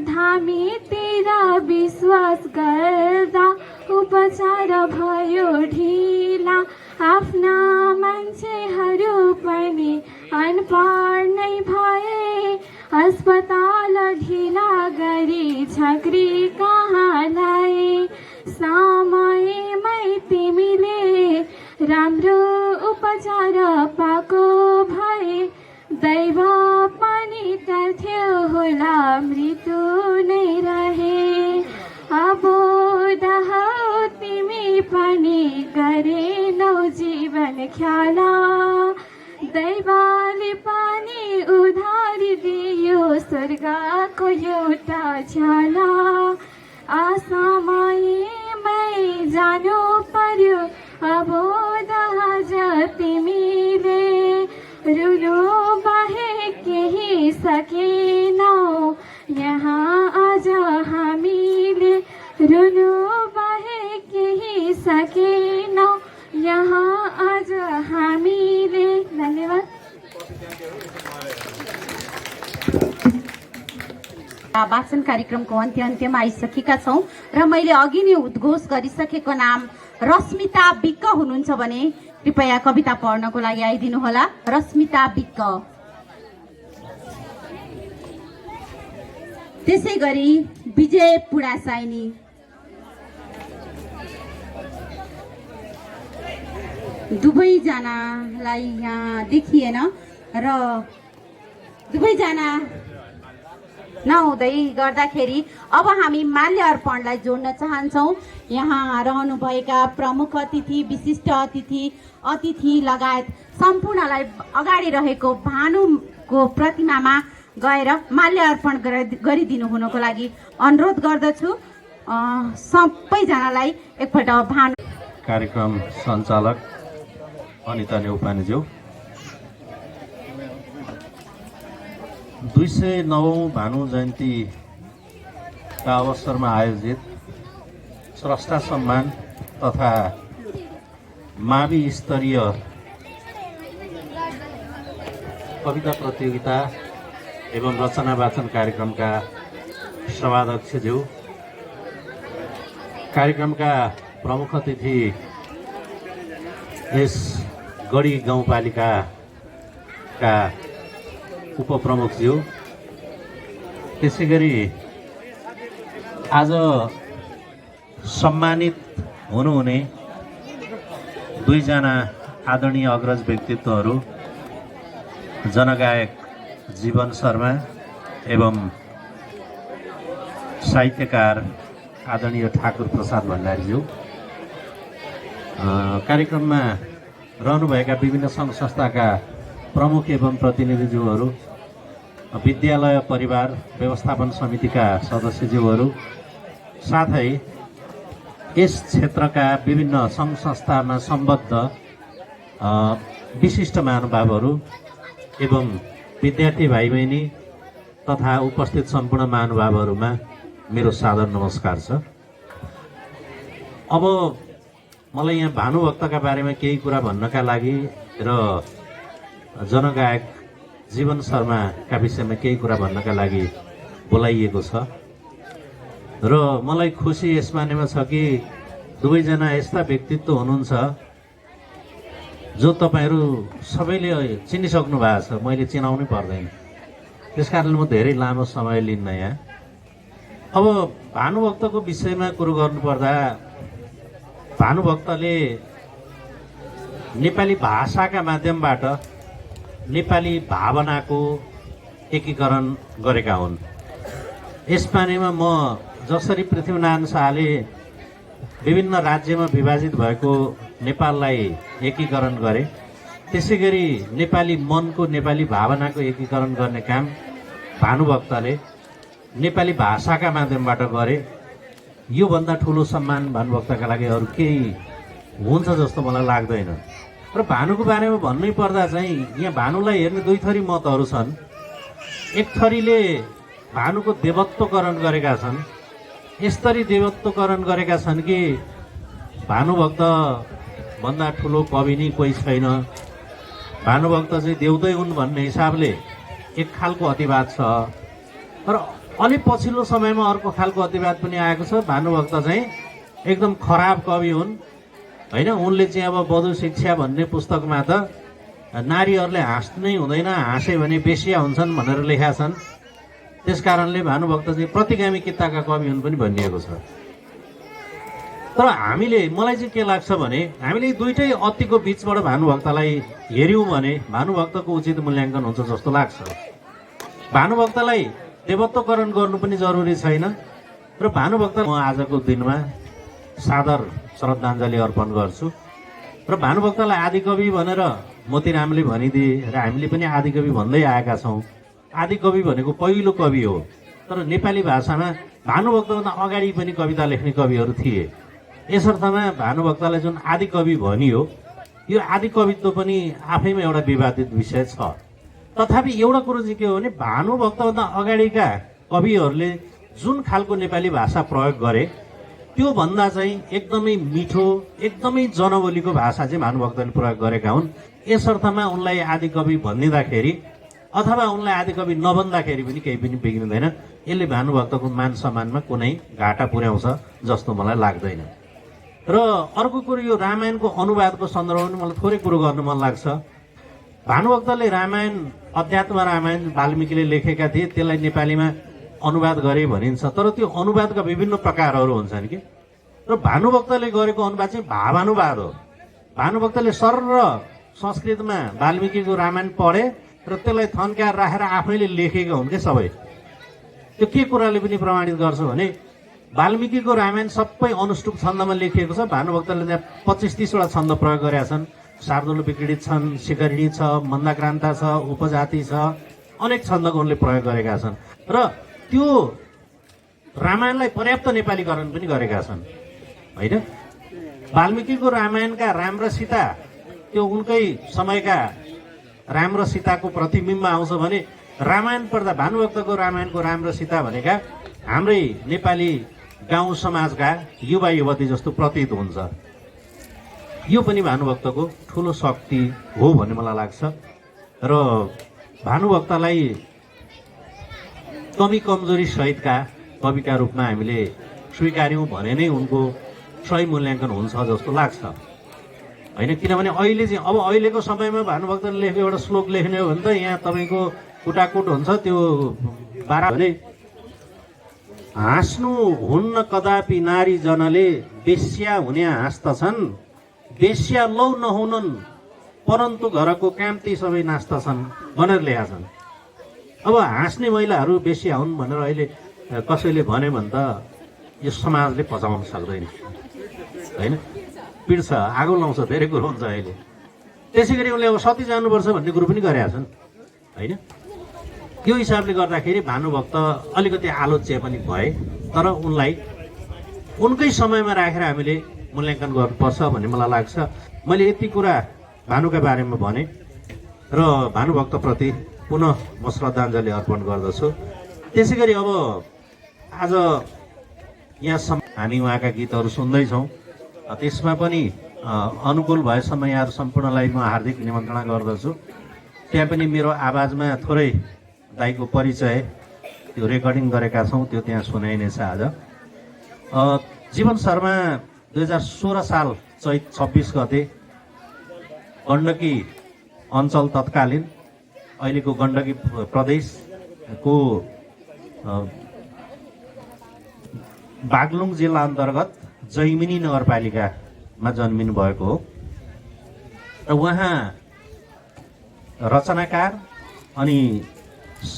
धामीतिर विश्वास गर्दा उपचार भयो ढिला आफ्ना मान्छेहरू पनि अनपढ नै भए अस्पताल ढिला गरी झाँक्री कहाँ लाए समयमै तिमीले राम्रो उपचार पाएको भए दैव पनि गर्थ्यो होला मृत्यु नै रहे अबोध हौ तिमी पनि गरेनौ जीवन ख्याला दैवले पनि उधारी दियो स्वर्गको एउटा छाला असमयमै जानु पर्यो अबोध आज तिमीले रुनु बाहेक केही सकेनौ यहाँ आज हामीले रुनु बाहेक केही सकेनौ यहाँ आज हामीले धन्यवाद। वाचन कार्यक्रमको अन्त्यमा आइसकेका छौँ र मैले अघि नै उद्घोष गरिसकेको नाम रश्मिता विक्क हुनुहुन्छ भने कृपया कविता पढ्नको लागि आइदिनु होला। रश्मिता विक्क। त्यसै गरी विजय पुडासाइनी, दुवैजनालाई यहाँ देखिएन र दुवैजना नहुँदै गर्दाखेरि अब हामी माल्य अर्पणलाई जोड्न चाहन्छौँ। यहाँ रहनुभएका प्रमुख अतिथि, विशिष्ट अतिथि लगायत सम्पूर्णलाई अगाडि रहेको भानुको प्रतिमामा गएर माल्य अर्पण गरिदिनु हुनको लागि अनुरोध गर्दछु। सबैजनालाई एकपल्ट भानु। कार्यक्रम सञ्चालक अनिता नेउपानेज्यू, 209औं भानु जयन्तीका अवसरमा आयोजित स्रष्टा सम्मान तथा मावि स्तरीय कविता प्रतियोगिता एवं रचना वाचन कार्यक्रमका सभाध्यक्षज्यू, कार्यक्रमका प्रमुख अतिथि यस गढी गाउँपालिकाका उपप्रमुखज्यू, त्यसै गरी आज सम्मानित हुनुहुने दुईजना आदरणीय अग्रज व्यक्तित्वहरू जनगायक जीवन शर्मा एवं साहित्यकार आदरणीय ठाकुर प्रसाद भण्डारीज्यू, कार्यक्रममा रहनुभएका विभिन्न सङ्घ संस्थाका प्रमुख एवं प्रतिनिधिज्यूहरू, विद्यालय परिवार व्यवस्थापन समितिका सदस्यज्यूहरू, साथै यस क्षेत्रका विभिन्न सङ्घ संस्थामा सम्बद्ध विशिष्ट महानुभावहरू एवं विद्यार्थी भाइ बहिनी तथा उपस्थित सम्पूर्ण महानुभावहरूमा मेरो सादर नमस्कार छ। अब मलाई यहाँ भानुभक्तका बारेमा केही कुरा भन्नका लागि र जनगायक जीवन शर्माका विषयमा केही कुरा भन्नका लागि बोलाइएको छ र मलाई खुसी यस मानेमा छ कि दुवैजना यस्ता व्यक्तित्व हुनुहुन्छ जो तपाईहरू सबैले चिनिसक्नु भएको छ, मैले चिनाउनै पर्दैन। त्यस कारणले म धेरै लामो समय लिन्न यहाँ। अब भानुभक्तको विषयमा कुरो गर्नुपर्दा भानुभक्तले नेपाली भाषाका माध्यमबाट नेपाली भावनाको एकीकरण गरेका हुन्। यस बारेमा म जसरी पृथ्वीनारायण शाहले विभिन्न राज्यमा विभाजित भएको नेपाललाई एकीकरण गरे, त्यसै गरी नेपाली मनको नेपाली भावनाको एकीकरण गर्ने काम भानुभक्तले नेपाली भाषाका माध्यमबाट गरे। योभन्दा ठुलो सम्मान भानुभक्तका लागि अरू केही हुन्छ जस्तो मलाई लाग्दैन। र भानुको बारेमा भन्नै पर्दा चाहिँ यहाँ भानुलाई हेर्ने दुई थरी मतहरू छन्। एक थरीले भानुको देवत्वकरण गरेका छन्। यसरी देवत्वकरण गरेका छन् कि भानुभक्त भन्दा ठुलो कवि नै कोही छैन, भानुभक्त चाहिँ देउदै हुन् भन्ने हिसाबले एक खालको अतिवाद छ। तर अलि पछिल्लो समयमा अर्को खालको अतिवाद पनि आएको छ। भानुभक्त चाहिँ एकदम खराब कवि हुन् होइन। उनले चाहिँ अब बधु शिक्षा भन्ने पुस्तकमा त नारीहरूले हाँस्नै हुँदैन, हाँसे भने बेसिया हुन्छन् भनेर लेखा छन्। त्यस कारणले भानुभक्त चाहिँ प्रतिगामी कित्ताका कवि हुन् पनि भनिएको छ। तर मलाई चाहिँ के लाग्छ भने हामीले दुईटै अतिको बिचबाट भानुभक्तलाई हेऱ्यौँ भने भानुभक्तको उचित मूल्याङ्कन हुन्छ जस्तो लाग्छ। भानुभक्तलाई देवत्वकरण गर्नु पनि जरुरी छैन र भानुभक्त म आजको दिनमा सादर श्रद्धाञ्जली अर्पण गर्छु। र भानुभक्तलाई आदिकवि भनेर मोतीरामले भनिदिए र हामीले पनि आदिकवि भन्दै आएका छौँ। आदिकवि भनेको पहिलो कवि हो। तर नेपाली भाषामा भानुभक्तभन्दा अगाडि पनि कविता लेख्ने कविहरू थिए। यसर्थमा भानुभक्तलाई जुन आदिकवि भनियो, यो आदिकवित्व पनि आफैमा एउटा विवादित विषय छ। तथापि एउटा कुरो चाहिँ के हो भने भानुभक्तभन्दा अगाडिका कविहरूले जुन खालको नेपाली भाषा प्रयोग गरे त्यो भन्दा चाहिँ एकदमै मिठो, एकदमै जनबोलीको भाषा चाहिँ भानुभक्तले प्रयोग गरेका हुन्। यसर्थमा उनलाई आदिकवि भनिदिँदाखेरि अथवा उनलाई आदिकवि नभन्दाखेरि पनि केही पनि बिग्रिँदैन। यसले भानुभक्तको मान सम्मानमा कुनै घाटा पुर्याउँछ जस्तो मलाई लाग्दैन। र अर्को कुरो, यो रामायणको अनुवादको सन्दर्भमा पनि मलाई थोरै कुरो गर्नु मन लाग्छ। भानुभक्तले रामायण, अध्यात्म रामायण वाल्मीकिले लेखेका थिए, त्यसलाई नेपालीमा अनुवाद गरे भनिन्छ। तर त्यो अनुवादका विभिन्न प्रकारहरू हुन्छन् कि। र भानुभक्तले गरेको अनुवाद चाहिँ भावानुवाद हो। भानुभक्तले सरल संस्कृतमा वाल्मीकिको रामायण पढे र त्यसलाई थन्क्याएर राखेर आफैले लेखेका हुन् कि सबै। त्यो के कुराले पनि प्रमाणित गर्छ भने वाल्मीकिको रामायण सबै अनुष्टुप छन्दमा लेखिएको छ। भानुभक्तले त्यहाँ 25-30वटा छन्द प्रयोग गरेका छन्। शार्दूल विक्रीडित छन्, शिखरिणी छ, मन्दाक्रान्ता छ, उपजाति छ, अनेक छन्दको उनले प्रयोग गरेका छन्। र त्यो रामायणलाई पर्याप्त नेपालीकरण पनि गरेका छन् होइन। वाल्मीकिको रामायणका राम र सीता त्यो उनकै समयका राम र सीताको प्रतिबिम्ब आउँछ भने रामायण पढ्दा भानुभक्तको रामायणको राम र सीता भनेका हाम्रै नेपाली गाउँ समाजका युवा युवती जस्तो प्रतीत हुन्छ। यो पनि भानुभक्तको ठुलो शक्ति हो भन्ने मलाई लाग्छ। र भानुभक्तलाई कमी कमजोरी सहितका कविका रूपमा हामीले स्वीकार्यौँ भने नै उनको सही मूल्याङ्कन हुन्छ जस्तो लाग्छ होइन। किनभने अहिले चाहिँ अब अहिलेको समयमा भानुभक्तले लेखेको एउटा श्लोक लेख्ने हो भने त यहाँ तपाईँको कुटाकुट हुन्छ। त्यो भने हाँस्नु हुन्न कदापि नारी जनले, बेस्या हुने हाँस्दछन्, बेस्या लौ नहुनन् परन्तु घरको कामती सबै नाच्दछन् भनेर लेखा छन्। अब हाँस्ने महिलाहरू बेस्या हुन् भनेर अहिले कसैले भने भने त यो समाजले पचाउन सक्दैन होइन। पिड्छ, आगो लाउँछ, धेरै कुरो हुन्छ अहिले। त्यसै गरी उनले अब सती जानुपर्छ भन्ने कुरो पनि गरेका छन् होइन। यो हिसाबले गर्दाखेरि भानुभक्त अलिकति आलोच्य पनि भए। तर उनलाई उनकै समयमा राखेर हामीले मूल्याङ्कन गर्नुपर्छ भन्ने मलाई लाग्छ। मैले यति कुरा भानुका बारेमा भने र भानुभक्तप्रति पुनः म श्रद्धाञ्जली अर्पण गर्दछु। त्यसै गरी अब आज यहाँसम्म हामी उहाँका गीतहरू सुन्दैछौँ। त्यसमा पनि अनुकूल भएसम्म यहाँहरू सम्पूर्णलाई म हार्दिक निमन्त्रणा गर्दछु। त्यहाँ पनि मेरो आवाजमा थोरै दाइको परिचय त्यो रेकर्डिङ गरेका छौँ, त्यो त्यहाँ सुनाइनेछ आज। जीवन शर्मा 2016 साल चैत 26 गते गण्डकी अञ्चल तत्कालीन अहिलेको गण्डकी प्रदेश को बागलुङ जिल्ला अन्तर्गत जैमिनी नगरपालिकामा जन्मिनु भएको हो र उहाँ रचनाकार अनि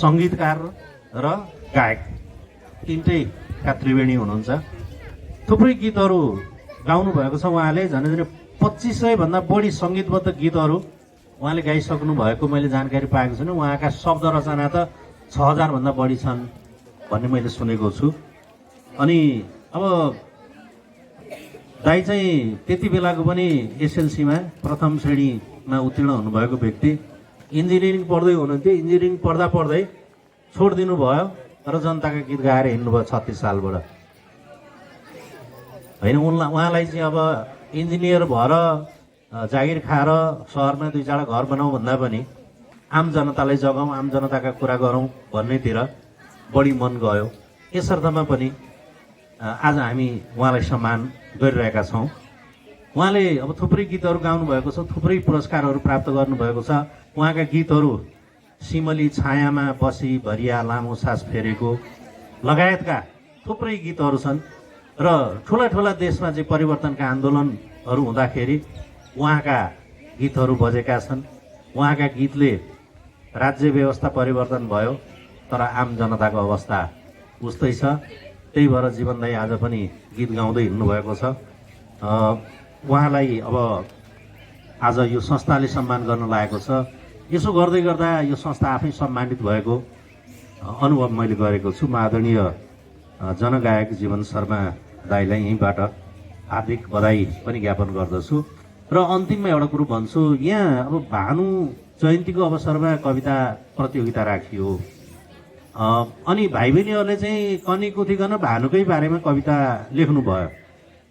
सङ्गीतकार र गायक तिनटैका त्रिवेणी हुनुहुन्छ। थुप्रै गीतहरू गाउनु भएको छ उहाँले, झन् 2500 भन्दा बढी सङ्गीतबद्ध गीतहरू उहाँले गाइसक्नु भएको मैले जानकारी पाएको छु। उहाँका शब्द रचना त 6000 भन्दा बढी छन् भन्ने मैले सुनेको छु। अनि अब दाइ चाहिँ त्यति बेलाको पनि एसएलसीमा प्रथम श्रेणीमा उत्तीर्ण हुनुभएको व्यक्ति, इन्जिनियरिङ पढ्दै हुनुहुन्थ्यो। इन्जिनियरिङ पढ्दा पढ्दै छोडिदिनु भयो र जनताका गीत गाएर हिँड्नुभयो 36 सालबाट होइन। उहाँलाई चाहिँ अब इन्जिनियर भएर जागिर खाएर सहरमा 2-4 घर बनाऊ भन्दा पनि आम जनतालाई जगाउँ, आम जनताका कुरा गरौँ भन्नेतिर बढी मन गयो। यस अर्थमा पनि आज हामी उहाँलाई सम्मान गरिरहेका छौँ। उहाँले अब थुप्रै गीतहरू गाउनु भएको छ, थुप्रै पुरस्कारहरू प्राप्त गर्नुभएको छ। उहाँका गीतहरू सिमली छायामा बसी भरिया लामो सास फेरेको लगायतका थुप्रै गीतहरू छन् र ठुला ठुला देशमा चाहिँ परिवर्तनका आन्दोलनहरू हुँदाखेरि उहाँका गीतहरू बजेका छन्। उहाँका गीतले राज्य व्यवस्था परिवर्तन भयो तर आम जनताको अवस्था उस्तै छ। त्यही भएर जीवन दाइ आज पनि गीत गाउँदै हिँड्नु भएको छ। उहाँलाई अब आज यो संस्थाले सम्मान गर्न लागेको छ। यसो गर्दै गर्दा यो संस्था आफै सम्मानित भएको अनुभव मैले गरेको छु। म आदरणीय जनगायक जीवन शर्मा दाइलाई यहीँबाट हार्दिक बधाई पनि ज्ञापन गर्दछु। र अन्तिममा एउटा कुरो भन्छु, यहाँ अब भानु जयन्तीको अवसरमा कविता प्रतियोगिता राखियो अनि भाइ बहिनीहरूले चाहिँ कनीकुथीकन भानुकै बारेमा कविता लेख्नुभयो।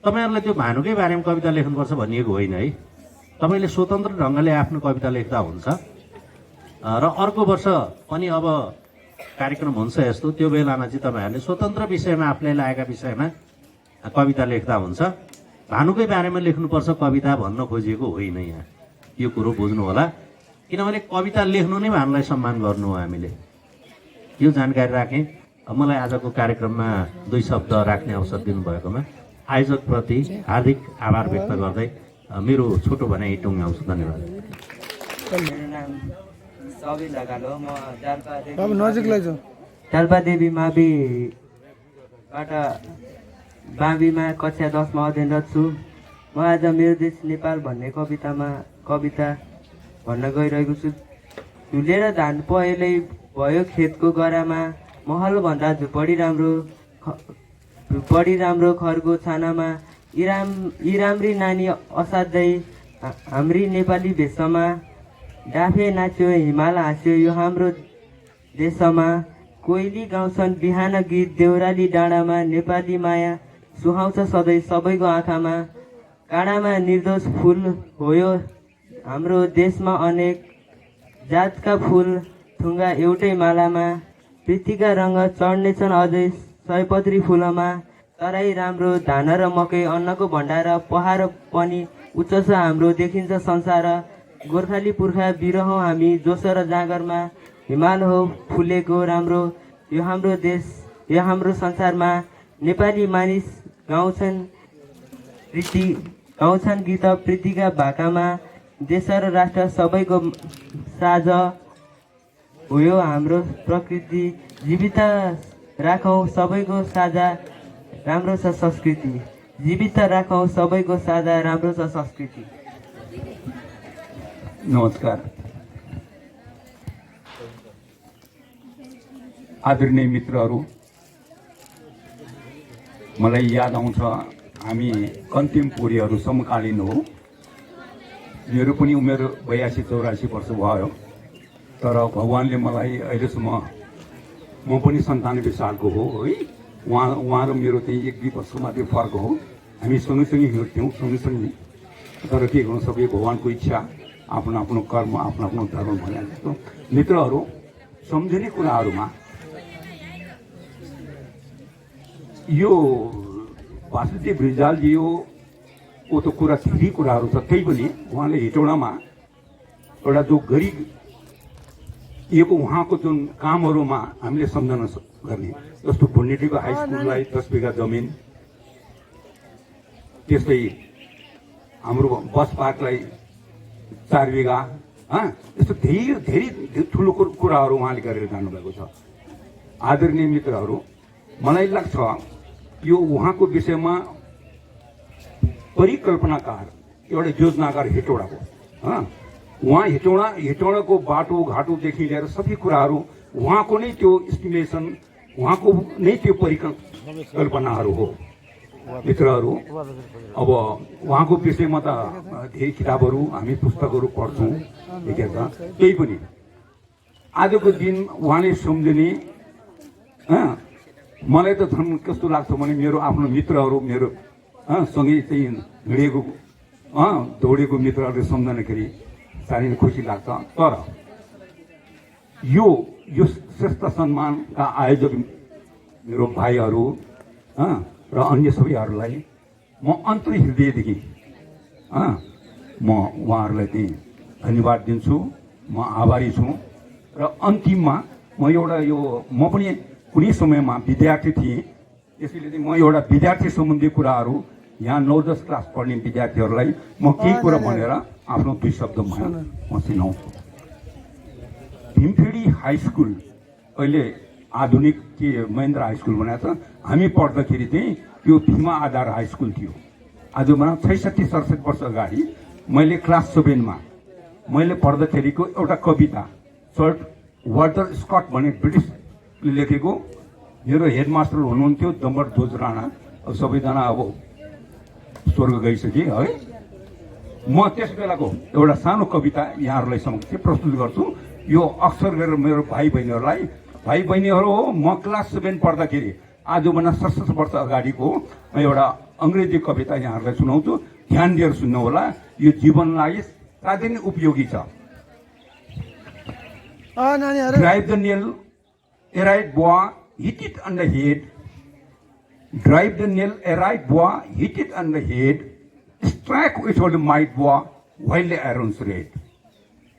तपाईँहरूलाई त्यो भानुकै बारेमा कविता लेख्नुपर्छ भनिएको होइन है। तपाईँले स्वतन्त्र ढङ्गले आफ्नो कविता लेख्दा हुन्छ र अर्को वर्ष पनि अब कार्यक्रम हुन्छ यस्तो, त्यो बेलामा चाहिँ तपाईँहरूले स्वतन्त्र विषयमा आफूलाई लागेका विषयमा कविता लेख्दा हुन्छ। भानुकै बारेमा लेख्नुपर्छ कविता भन्न खोजिएको होइन यहाँ, यो कुरो बुझ्नु होला। किनभने कविता लेख्नु नै भानुलाई सम्मान गर्नु हो। हामीले यो जानकारी राखेँ। मलाई आजको कार्यक्रममा 2 शब्द राख्ने अवसर दिनुभएकोमा आयोजकप्रति हार्दिक आभार व्यक्त गर्दै मेरो छोटो भनाइ टुङ्ग्याउँछु। धन्यवाद। मेरो नाम सबै लगालो, म जाल्पादेवी माविबाट बाँबीमा कक्षा 10 मा अध्ययनरत छु। म आज मेरो देश नेपाल भन्ने कविता भन्न गइरहेको छु। झुलेर धान पहेलै भयो खेतको गरामा, महलभन्दा झुपडी राम्रो खरको छानामा, इराम्री नानी असाध्यै हाम्री नेपाली भेषमा, डाफे नाच्यो हिमाल हाँस्यो यो हाम्रो देशमा, कोइली गाउँछन् बिहान गीत देउराली डाँडामा, नेपाली माया सुहाउँछ सधैँ सबैको आँखामा, काँडामा निर्दोष फुल हो यो हाम्रो देशमा, अनेक जातका फुल थुङ्गा एउटै मालामा, पृथ्वीका रङ्ग चढ्नेछन् अझै सयपत्री फुलमा, तराई राम्रो धान र मकै अन्नको भण्डार, पहाड पनि उच्च छ हाम्रो देखिन्छ संसार, गोर्खाली पुर्खा बिरहौँ हामी जोस र जागरमा, हिमाल हो फुलेको राम्रो यो हाम्रो देश यो हाम्रो संसारमा, नेपाली मानिस गाउँछन् गीत प्रीतिका भाकामा, देश र राष्ट्र सबैको साझा हो यो हाम्रो प्रकृति, जीवित राखौँ सबैको साझा राम्रो छ संस्कृति, जीवित राखौँ सबैको साझा राम्रो छ संस्कृति। नमस्कार। आदरणीय मित्रहरू, मलाई याद आउँछ हामी अन्तिम पुरीहरू समकालीन हो। मेरो पनि उमेर 82-84 वर्ष भयो, तर भगवान्ले मलाई अहिलेसम्म, म पनि 97 सालको हो है। उहाँ र मेरो चाहिँ 1-2 वर्ष मात्रै फरक हो। हामी सँगैसँगै हिँड्थ्यौँ सँगैसँगै, तर के गर्नु सबै भगवान्को इच्छा, आफ्नो आफ्नो कर्म, आफ्नो आफ्नो धर्म भने जस्तो। मित्रहरू, सम्झने कुराहरूमा यो वासुदेव रिजालजीको त कुरा धेरै कुराहरू छ, त्यही पनि उहाँले हेटौडामा एउटा जो गरिब यो उहाँको जुन कामहरूमा हामीले सम्झना गर्ने, जस्तो भुन्नेटीको हाई स्कुललाई 10 बिघा जमिन, त्यस्तै हाम्रो बस पार्कलाई 4 बिघा, यस्तो धेरै धेरै ठुलो कुराहरू उहाँले गरेर जानुभएको छ। आदरणीय मित्रहरू, मलाई लाग्छ यो उहाँको विषयमा परिकल्पनाकार एउटा योजनाकार हेटौडाको, उहाँ हेटौडाको बाटोघाटोदेखि लिएर सबै कुराहरू उहाँको नै त्यो इस्टिमेसन, उहाँको नै त्यो परिकल्पनाहरू हो। मित्रहरू, अब उहाँको विषयमा त धेरै किताबहरू हामी पुस्तकहरू पढ्छौँ, त्यही पनि आजको दिन उहाँले सम्झिने, मलाई त झन् कस्तो लाग्छ भने मेरो आफ्नो मित्रहरू, मेरो सँगै चाहिँ हिँडेको दौडेको मित्रहरूले सम्झँदाखेरि साह्रै नै खुसी लाग्छ। तर यो श्रेष्ठ सम्मानका आयोजक मेरो भाइहरू र अन्य सबैहरूलाई म अन्तर हृदयदेखि म उहाँहरूलाई चाहिँ धन्यवाद दिन्छु, म आभारी छु। र अन्तिममा म एउटा म पनि कुनै समयमा विद्यार्थी थिएँ, त्यसैले चाहिँ म एउटा विद्यार्थी सम्बन्धी कुराहरू यहाँ 9-10 क्लास पढ्ने विद्यार्थीहरूलाई म केही कुरा भनेर आफ्नो 2 शब्द म सुनाउँछु। भीमफेडी हाई स्कुल अहिले आधुनिक के महेन्द्र हाई स्कुल बनाएको छ। हामी पढ्दाखेरि चाहिँ त्यो भीमा आधार हाई स्कुल थियो। आज भनौँ 66-67 वर्ष अगाडि मैले क्लास 7मा मैले पढ्दाखेरिको एउटा कविता सर्ट वाल्टर स्कट भन्ने ब्रिटिसले लेखेको, मेरो हेडमास्टर हुनुहुन्थ्यो दम्बर ध्वज राणा, सबैजना अब स्वर्ग गइसके है। म त्यस बेलाको एउटा सानो कविता यहाँहरूलाई समक्ष प्रस्तुत गर्छु। यो अक्सर गरेर मेरो भाइ बहिनीहरू हो, म क्लास 7 पढ्दाखेरि आजभन्दा 67 वर्ष अगाडिको एउटा अङ्ग्रेजी कविता यहाँहरूलाई सुनाउँछु, ध्यान दिएर सुन्नु होला, यो जीवनलाई साह्रै नै उपयोगी छ। Drive the nail, a right boy, hit it on the head. Drive the nail, a right boy, hit it on the head. Strike with all the might, boy, while the iron's red.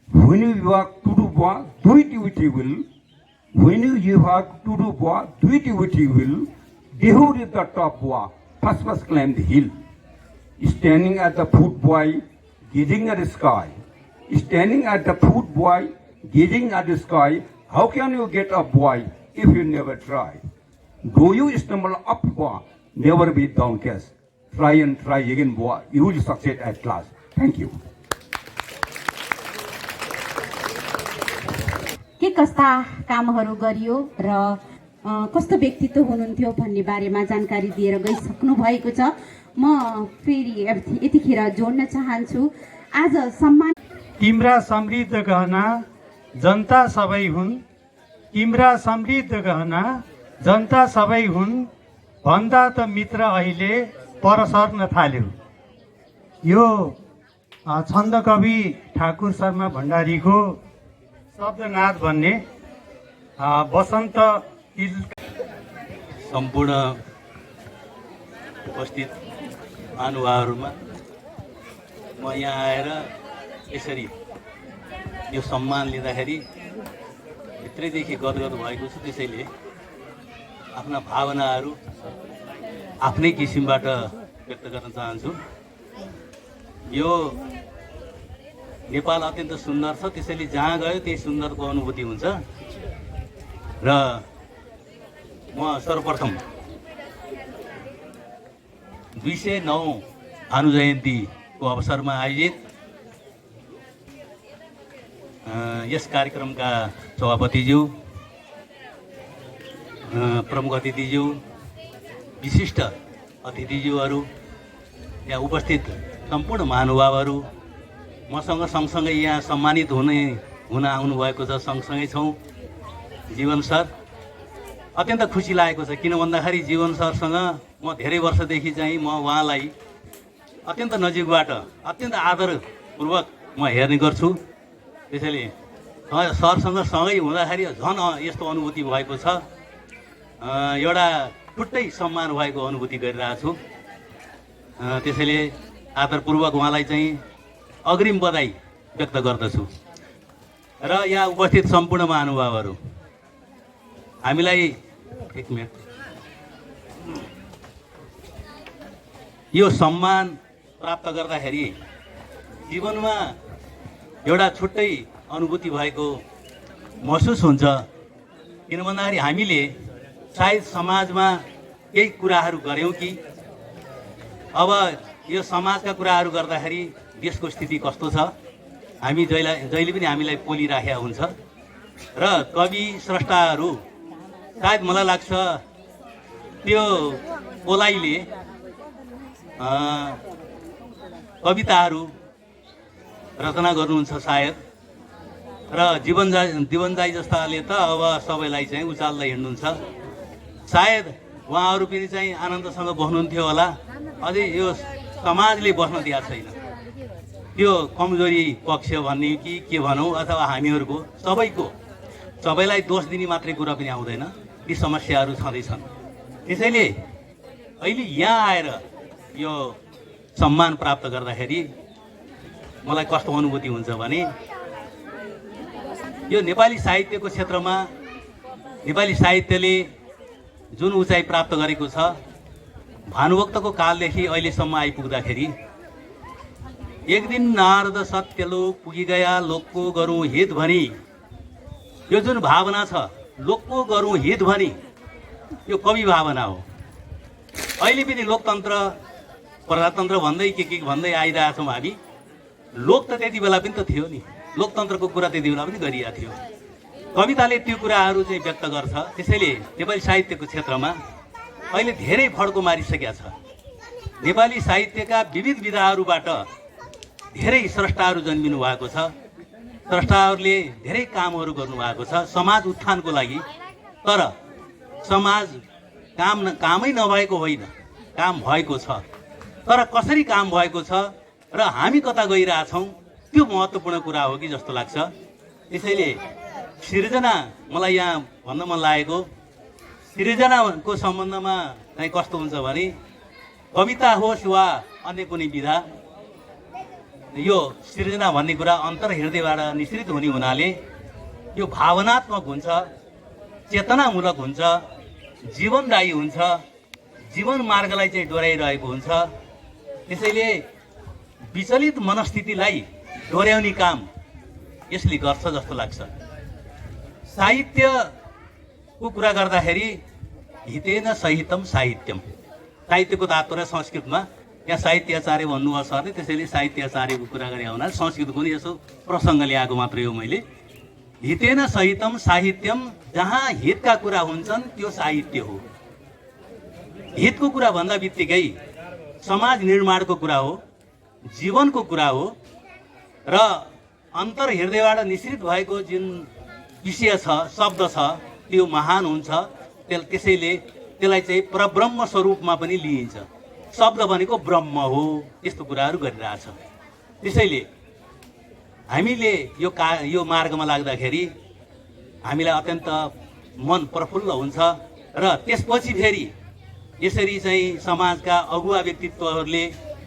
When you work to do, boy, do it with your will. When you work to do, boy, do it with your will. Behold at the top, boy, first climb the hill. Standing at the foot, boy, gazing at the sky. Standing at the foot, boy, gazing at the sky. How can you get up, boy, if you never try? Do you stumble up, boy, never be downcast. Try and try again, boy, you will succeed at last. Thank you. के कस्ता कामहरू गरियो र कस्तो व्यक्तित्व हुनुहुन्थ्यो भन्ने बारेमा जानकारी दिएर गइसक्नु भएको छ। म फेरि यतिखेर जोड्न चाहन्छु, आज सम्मान तिम्रा समृद्ध गहना जनता सबै हुन्, तिम्रा समृद्ध गहना जनता सबै हुन्, भन्दा त मित्र अहिले पर सर्न थाल्यो। यो छन्द कवि ठाकुर शर्मा भण्डारीको शब्दनाद भन्ने वसन्त सम्पूर्ण उपस्थित महानुभावहरूमा म यहाँ आएर यसरी यो सम्मान लिँदाखेरि भित्रैदेखि गदगद भएको छु। त्यसैले आफ्ना भावनाहरू आफ्नै किसिमबाट व्यक्त गर्न चाहन्छु। यो नेपाल अत्यन्त सुन्दर छ, त्यसैले जहाँ गयो त्यही सुन्दरको अनुभूति हुन्छ। र म सर्वप्रथम 209 भानु जयन्तीको अवसरमा आयोजित यस कार्यक्रमका सभापतिज्यू, प्रमुख अतिथिज्यू, विशिष्ट अतिथिज्यूहरू, यहाँ उपस्थित सम्पूर्ण महानुभावहरू, मसँग सँगसँगै यहाँ सम्मानित हुन आउनुभएको छ, सँगसँगै छौँ। जीवन सर, अत्यन्त खुसी लागेको छ, किन भन्दाखेरि जीवन सरसँग म धेरै वर्षदेखि चाहिँ म उहाँलाई अत्यन्त नजिकबाट अत्यन्त आदरपूर्वक म हेर्ने गर्छु। त्यसैले सरसँग सँगै हुँदाखेरि झन् यस्तो अनुभूति भएको छ, एउटा छुट्टै सम्मान भएको अनुभूति गरिरहेको छु। त्यसैले आदरपूर्वक उहाँलाई चाहिँ अग्रिम बधाई व्यक्त गर्दछु। र यहाँ उपस्थित सम्पूर्ण महानुभावहरू, हामीलाई एक मिनट, यो सम्मान प्राप्त गर्दाखेरि जीवनमा एउटा छुट्टै अनुभूति भएको महसुस हुन्छ। किन भन्दाखेरि हामीले सायद समाजमा केही कुराहरू गऱ्यौँ कि अब यो समाजका कुराहरू गर्दाखेरि देशको स्थिति कस्तो छ हामी जहिले पनि हामीलाई पोलिराखेका हुन्छ। र कवि स्रष्टाहरू सायद मलाई लाग्छ त्यो पोलाइले कविताहरू रचना गर्नुहुन्छ सायद, र जीवनदाई जस्ताले त अब सबैलाई चाहिँ उचाल्दै हिँड्नुहुन्छ। सायद उहाँहरू पनि चाहिँ आनन्दसँग बस्नुहुन्थ्यो होला, अझै यो समाजले बस्न दिएको छैन। त्यो कमजोरी पक्ष भन्ने कि के भनौँ, अथवा हामीहरूको सबैलाई दोष दिने मात्रै कुरा पनि आउँदैन, ती समस्याहरू छँदैछन्। त्यसैले अहिले यहाँ आएर यो सम्मान प्राप्त गर्दाखेरि मलाई कस्तो अनुभूति हुन्छ भने यो नेपाली साहित्यको क्षेत्रमा नेपाली साहित्यले जुन उचाइ प्राप्त गरेको छ, भानुभक्तको कालदेखि अहिलेसम्म आइपुग्दाखेरि एक दिन नारद सत्यलोक पुगी गया लोकको गरौँ हित भनी, यो जुन भावना छ लोकको गरौँ हित भनी, यो कवि भावना हो। अहिले पनि लोकतन्त्र प्रजातन्त्र भन्दै के भन्दै आइरहेछौँ हामी। लोक त त्यति बेला पनि त थियो नि, लोकतन्त्रको कुरा त्यति बेला पनि गरिएको थियो। कविताले त्यो कुराहरू चाहिँ व्यक्त गर्छ। त्यसैले नेपाली साहित्यको क्षेत्रमा अहिले धेरै फड्को मारिसकेका छ। नेपाली साहित्यका विविध विधाहरूबाट धेरै स्रष्टाहरू जन्मिनु भएको छ। स्रष्टाहरूले धेरै कामहरू गर्नुभएको छ समाज उत्थानको लागि। तर समाज कामै नभएको होइन, काम भएको छ। तर कसरी काम भएको छ र हामी कता गइरहेछौँ त्यो महत्त्वपूर्ण कुरा हो कि जस्तो लाग्छ। त्यसैले सिर्जना मलाई यहाँ भन्न मन लागेको, सिर्जनाको सम्बन्धमा चाहिँ कस्तो हुन्छ भने कविता होस् वा अन्य कुनै विधा, यो सिर्जना भन्ने कुरा अन्तर हृदयबाट निश्चित हुने हुनाले यो भावनात्मक हुन्छ, चेतनामूलक हुन्छ, जीवनदायी हुन्छ, जीवन मार्गलाई चाहिँ डोर्याइरहेको हुन्छ। त्यसैले विचलित मनस्थितिलाई डोर्याउने काम यसले गर्छ जस्तो लाग्छ। साहित्यको कुरा गर्दाखेरि हितेन सहितम साहित्यम, साहित्यको तात्पर्य संस्कृतमा यहाँ साहित्याचार्य भन्नुभयो सरले, त्यसैले साहित्याचार्यको कुरा गरे हुनाले संस्कृतको पनि यसो प्रसङ्ग ल्याएको मात्रै हो मैले। हितेन सहितम साहित्यम, जहाँ हितका कुरा हुन्छन् त्यो साहित्य हो। हितको कुरा भन्दा बित्तिकै समाज निर्माणको कुरा हो, जीवनको कुरा हो, र अन्तर हृदयबाट निश्चित भएको जुन विषय छ, शब्द छ, त्यो महान हुन्छ। त्यसैले त्यसलाई चाहिँ परब्रह्म स्वरूपमा पनि लिइन्छ। शब्द भनेको ब्रह्म हो, यस्तो कुराहरू गरिरहेछ। त्यसैले हामीले यो मार्गमा लाग्दाखेरि हामीलाई अत्यन्त मन प्रफुल्ल हुन्छ। र त्यसपछि फेरि यसरी चाहिँ समाजका अगुवा व्यक्तित्वहरूले,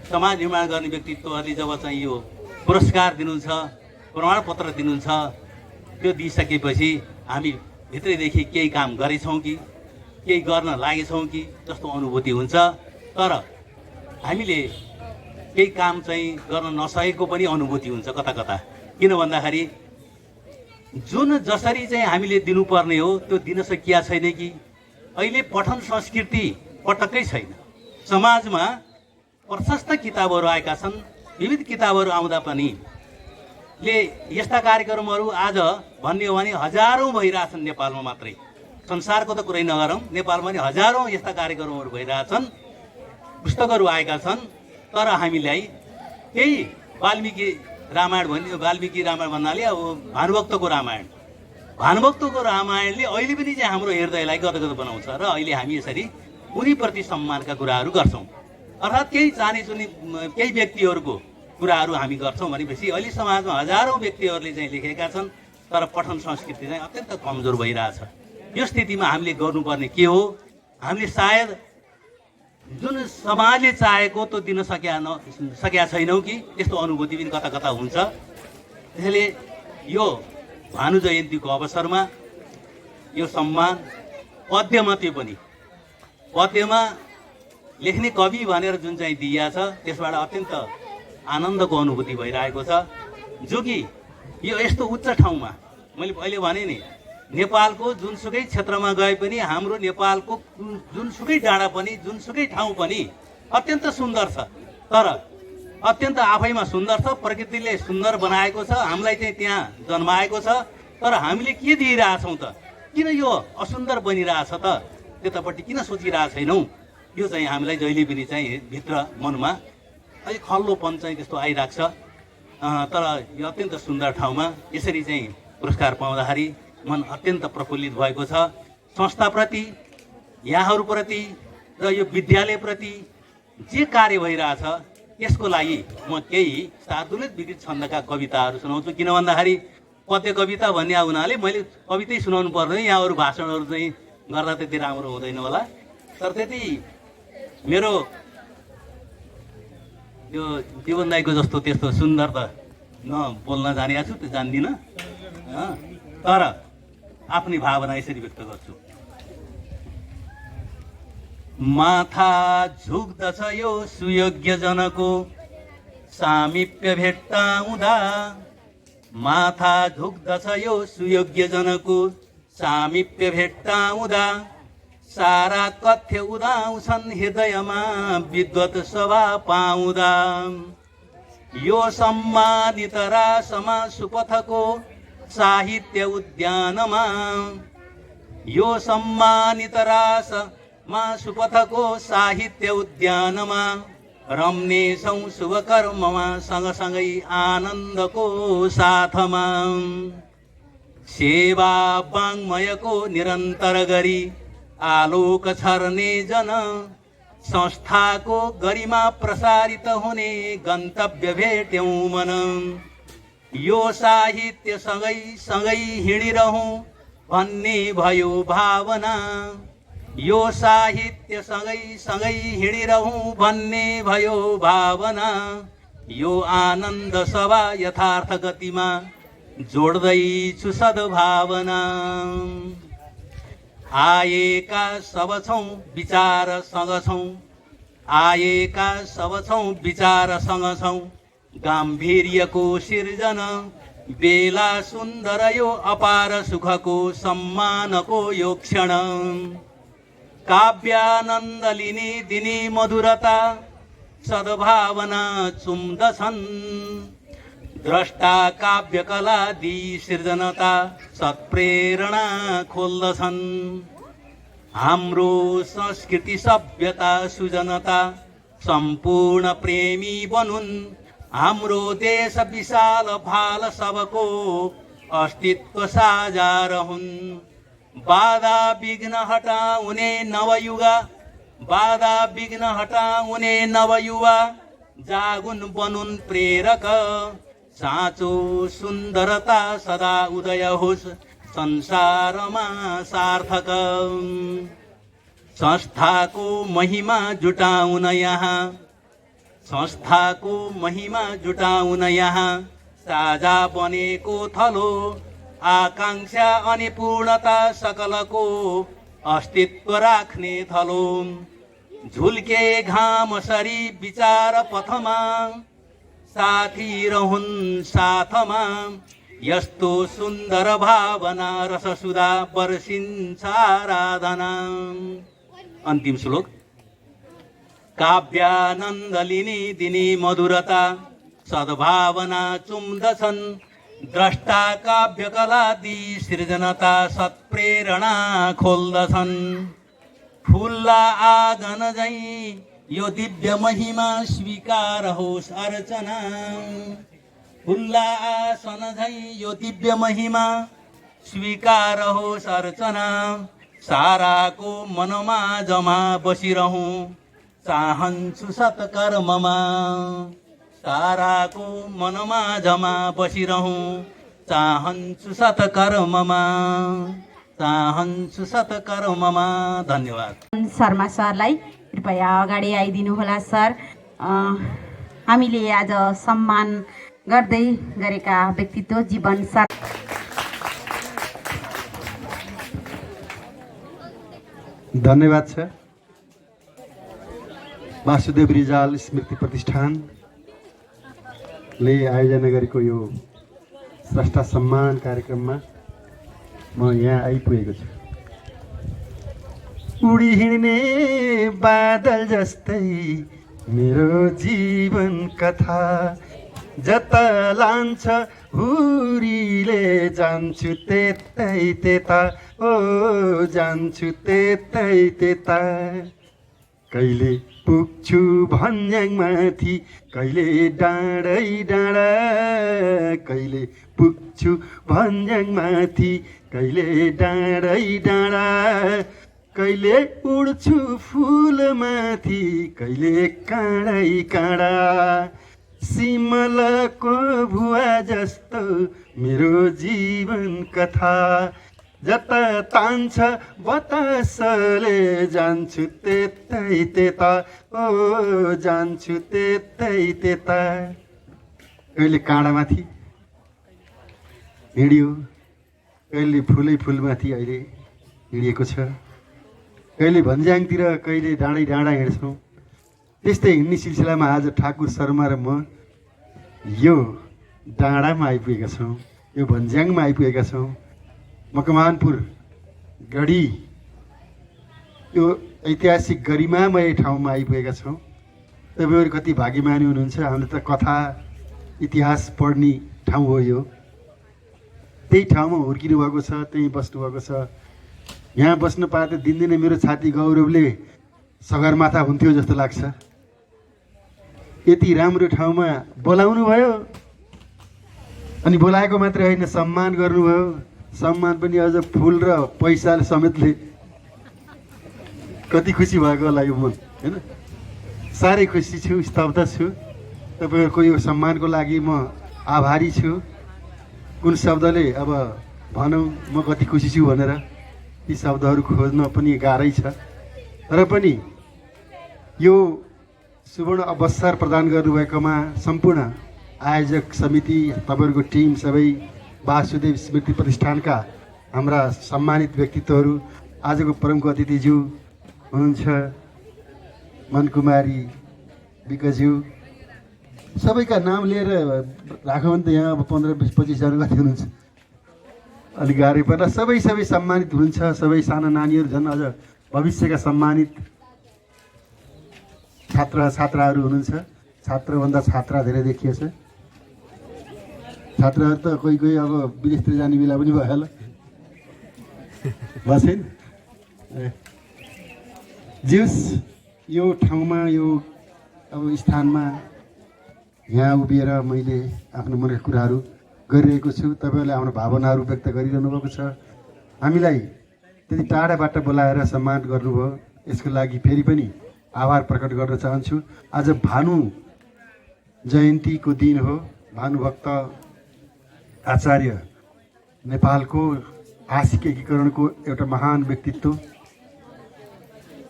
समाज निर्माण गर्ने व्यक्तित्वहरूले जब चाहिँ यो पुरस्कार दिनुहुन्छ, प्रमाणपत्र दिनुहुन्छ, त्यो दिइसकेपछि हामी भित्रैदेखि केही काम गरेछौँ कि केही गर्न लागेछौँ कि जस्तो अनुभूति हुन्छ। तर हामीले केही काम चाहिँ गर्न नसकेको पनि अनुभूति हुन्छ कता कता। किन भन्दाखेरि जुन जसरी चाहिँ हामीले दिनुपर्ने हो त्यो दिन सकिया छैन कि अहिले पठन संस्कृति पटक्कै छैन। समाजमा प्रशस्त किताबहरू आएका छन्, विविध किताबहरू आउँदा पनि यस्ता कार्यक्रमहरू आज भन्ने हो भने हजारौँ भइरहेछन् नेपालमा मात्रै। संसारको त कुरै नगरौँ, नेपालमा नि हजारौँ यस्ता कार्यक्रमहरू भइरहेछन्, पुस्तकहरू आएका छन्। तर हामीलाई केही वाल्मिकी रामायण भन्नाले अब भानुभक्तको रामायणले अहिले पनि चाहिँ हाम्रो हृदयलाई गदगद बनाउँछ। र अहिले हामी यसरी उनीप्रति सम्मानका कुराहरू गर्छौँ। अर्थात् केही चाहनेचुने केही व्यक्तिहरूको कुराहरू हामी गर्छौँ भनेपछि अहिले समाजमा हजारौँ व्यक्तिहरूले चाहिँ लेखेका छन्, तर पठन संस्कृति चाहिँ अत्यन्त कमजोर भइरहेछ। यो स्थितिमा हामीले गर्नुपर्ने के हो? हामीले सायद जुन समाजले चाहेको त्यो दिन सकेका छैनौँ कि त्यस्तो अनुभूति पनि कता कता हुन्छ। त्यसैले यो भानु जयन्तीको अवसरमा यो सम्मान पद्यमा, त्यो पनि पद्यमा लेख्ने कवि भनेर जुन चाहिँ दिइएको छ त्यसबाट अत्यन्त आनन्दको अनुभूति भइरहेको छ। जो कि यो यस्तो उच्च ठाउँमा मैले अहिले भने नि, नेपालको जुनसुकै क्षेत्रमा गए पनि, हाम्रो नेपालको जुनसुकै डाँडा पनि, जुनसुकै ठाउँ पनि अत्यन्त सुन्दर छ। तर अत्यन्त आफैमा सुन्दर छ, प्रकृतिले सुन्दर बनाएको छ, हामीलाई चाहिँ त्यहाँ जन्माएको छ। तर हामीले के दिइरहेछौँ त? किन यो असुन्दर बनिरहेछ त? त्यतापट्टि किन सोचिरहेको छैनौँ? यो चाहिँ हामीलाई जहिले पनि चाहिँ भित्र मनमा अलिक खल्लोपन चाहिँ त्यस्तो आइरहेको छ। तर यो अत्यन्त सुन्दर ठाउँमा यसरी चाहिँ पुरस्कार पाउँदाखेरि मन अत्यन्त प्रफुल्लित भएको छ। संस्थाप्रति, यहाँहरूप्रति र यो विद्यालयप्रति जे कार्य भइरहेछ यसको लागि म केही शार्दुलित विकृत छन्दका कविताहरू सुनाउँछु। किन भन्दाखेरि पद्य कविता भन्ने हुनाले मैले कवितै सुनाउनु पर्दैन, यहाँहरू भाषणहरू चाहिँ गर्दा त्यति राम्रो हुँदैन होला। तर त्यति मेरो यो जीवन दाईको जस्तो त्यस्तो सुन्दर त बोल्न जानेको छु, त्यो जान्दिनँ। तर आफ्नै भावना यसरी व्यक्त गर्छु। माथा झुक्दछ यो सुयोग्य जनको सामिप्य भेट्टा हुँदा, माथा झुक्दछ यो सुयोग्य जनको सामिप्य भेट्टा हुँदा, सारा कथ्य उदाउँछन् हृदयमा विद्वत सभा पाउँदा। यो सम्मानित रासमा सुपथको साहित्य उद्यानमा, यो सम्मानित रासमा सुपथको साहित्य उद्यानमा, रम्नेछौँ शुभ कर्ममा सँगसँगै आनन्दको साथमा। सेवा वाङ्मयको निरन्तर गरी आलोक छर्ने जन, संस्थाको गरिमा प्रसारित हुने गन्तव्य भेट्यौँ मन। यो साहित्य सँगै सँगै हिँडिरहौँ भन्ने भयो भावना, यो साहित्य सँगै सँगै हिँडिरहौँ भन्ने भयो भावना। यो आनन्द सभा यथार्थ गतिमा जोड्दैछु सद्भावना। आएका सब छौँ विचारसँग छौँ, आएका सब छौँ विचारसँग छौँ, गाम्भीर्यको सिर्जन बेला सुन्दर यो अपार सुखको सम्मानको यो क्षण। काव्यानन्द लिने दिने मधुरता सद्भावना चुम्दछन्, द्रष्टा काव्यकला दि सृजनता सत्प्रेरणा खोल्दछन्। हाम्रो संस्कृति सभ्यता सुजनता सम्पूर्ण प्रेमी बनुन्, हाम्रो देश विशाल भाल सबको अस्तित्व साझा रहन्। बाधा विघ्न हटाउने नवयुगा, बाधा विघ्न हटाउने नवयुवा, जागुन बनुन् प्रेरक। साँचो सुन्दरता सदा उदय होस् संसारमा सार्थक। संस्थाको महिमा जुटाउन यहाँ, संस्थाको महिमा जुटाउन यहाँ, साझा बनेको थलो आकांक्षा अनि पूर्णता सकलको अस्तित्व राख्ने थलो। झुल्के घाम सरी विचार पथमा, साथी रहन् साथमा, यस्तो सुन्दर भावना रससुधा वर्षिन्छ आराधना। अन्तिम श्लोक। काव्यानन्द लिने दिने मधुरता सद्भावना चुम्दछन्, द्रष्टा काव्यकला दि सृजनता सत्प्रेरणा खोल्दछन्। फुल्ला आँगन झैँ यो दिव्य महिमा स्वीकार होस् अर्चना, फुल्ला आसन झैँ यो दिव्य महिमा स्वीकार होस् अर्चना। साराको मनमा जमा बसिरहँ चाहन्छु सत्कर्ममा, साराको मनमा जमा बसिरहँ चाहन्छु सत्कर्ममा, चाहन्छु सत्कर्ममा। धन्यवाद। शर्मा सरलाई कृपया अगाडि आइदिनु होला सर। हामीले आज सम्मान गर्दै गरेका व्यक्तित्व जीवन सर। धन्यवाद छ वासुदेव रिजाल स्मृति प्रतिष्ठानले आयोजना गरेको यो स्रष्टा सम्मान कार्यक्रममा म यहाँ आइपुगेको छु। उडी हिँड्ने बादल जस्तै मेरो जीवन कथा, जता लान्छ हुरीले जान्छु त्यतै त्यता, ओ जान्छु त्यतै त्यता। कहिले पुग्छु भन्ज्याङमाथि, कहिले डाँडै डाँडा, कहिले पुग्छु भन्ज्याङमाथि, कहिले डाँडै डाँडा, कहिले उड्छु फुलमाथि, कहिले काँडै काँडा। सिमलको भुवा जस्तो मेरो जीवन कथा, जता तान्छ बतासले जान्छु त्यतै त्यता, ओ जान्छु त्यतै त्यता। कहिले काँडामाथि हिँड्यो, कहिले फुलै फुलमाथि अहिले हिँडिएको छ, कहिले भन्ज्याङतिर, कहिले डाँडै डाँडा हिँड्छौँ। त्यस्तै हिँड्ने सिलसिलामा आज ठाकुर शर्मा र म यो डाँडामा आइपुगेका छौँ, यो भन्ज्याङमा आइपुगेका छौँ। मकवानपुर गढी यो ऐतिहासिक गरिमामय ठाउँमा आइपुगेका छौँ। तपाईँहरू कति भाग्यमानी हुनुहुन्छ, हाम्रो त कथा इतिहास पढ्ने ठाउँ हो यो। त्यही ठाउँमा हुर्किनु भएको छ, त्यहीँ बस्नुभएको छ। यहाँ बस्न पाए त दिनदिनै मेरो छाती गौरवले सगरमाथा हुन्थ्यो जस्तो लाग्छ। यति राम्रो ठाउँमा बोलाउनु भयो, अनि बोलाएको मात्रै होइन, सम्मान गर्नुभयो। सम्मान पनि अझ फुल र पैसाले समेतले। कति खुसी भएको होला यो मन, होइन? साह्रै खुसी छु, स्तब्ध छु। तपाईँहरूको यो सम्मानको लागि म आभारी छु। कुन शब्दले अब भनौँ म कति खुसी छु भनेर, ती शब्दहरू खोज्न पनि गाह्रै छ। तर पनि यो सुवर्ण अवसर प्रदान गर्नुभएकोमा सम्पूर्ण आयोजक समिति, तपाईँहरूको टिम, सबै वासुदेव स्मृति प्रतिष्ठानका हाम्रा सम्मानित व्यक्तित्वहरू, आजको परमको अतिथिज्यू हुनुहुन्छ मनकुमारी विकज्यू, सबैका नाम लिएर राखौँ भने त यहाँ अब 15-20-25 जना कति हुनुहुन्छ, अलिक गाह्रै पर्ला। सबै सम्मानित हुनुहुन्छ। सबै साना नानीहरू, झन् अझ भविष्यका सम्मानित छात्राहरू हुनुहुन्छ। छात्रभन्दा छात्रा धेरै देखिएछ। छात्राहरू त कोही कोही अब विदेशतिर जाने बेला पनि भयो होला, भएको छैन। जिउस यो ठाउँमा, यो अब स्थानमा यहाँ उभिएर मैले आफ्नो मनका कुराहरू गरिरहेको छु। तपाईँहरूले आफ्नो भावनाहरू व्यक्त गरिरहनु भएको छ। हामीलाई त्यति टाढाबाट बोलाएर सम्मान गर्नुभयो, यसको लागि फेरि पनि आभार प्रकट गर्न चाहन्छु। आज भानु जयन्तीको दिन हो। भानुभक्त आचार्य नेपालको आशिक एकीकरणको एउटा महान व्यक्तित्व।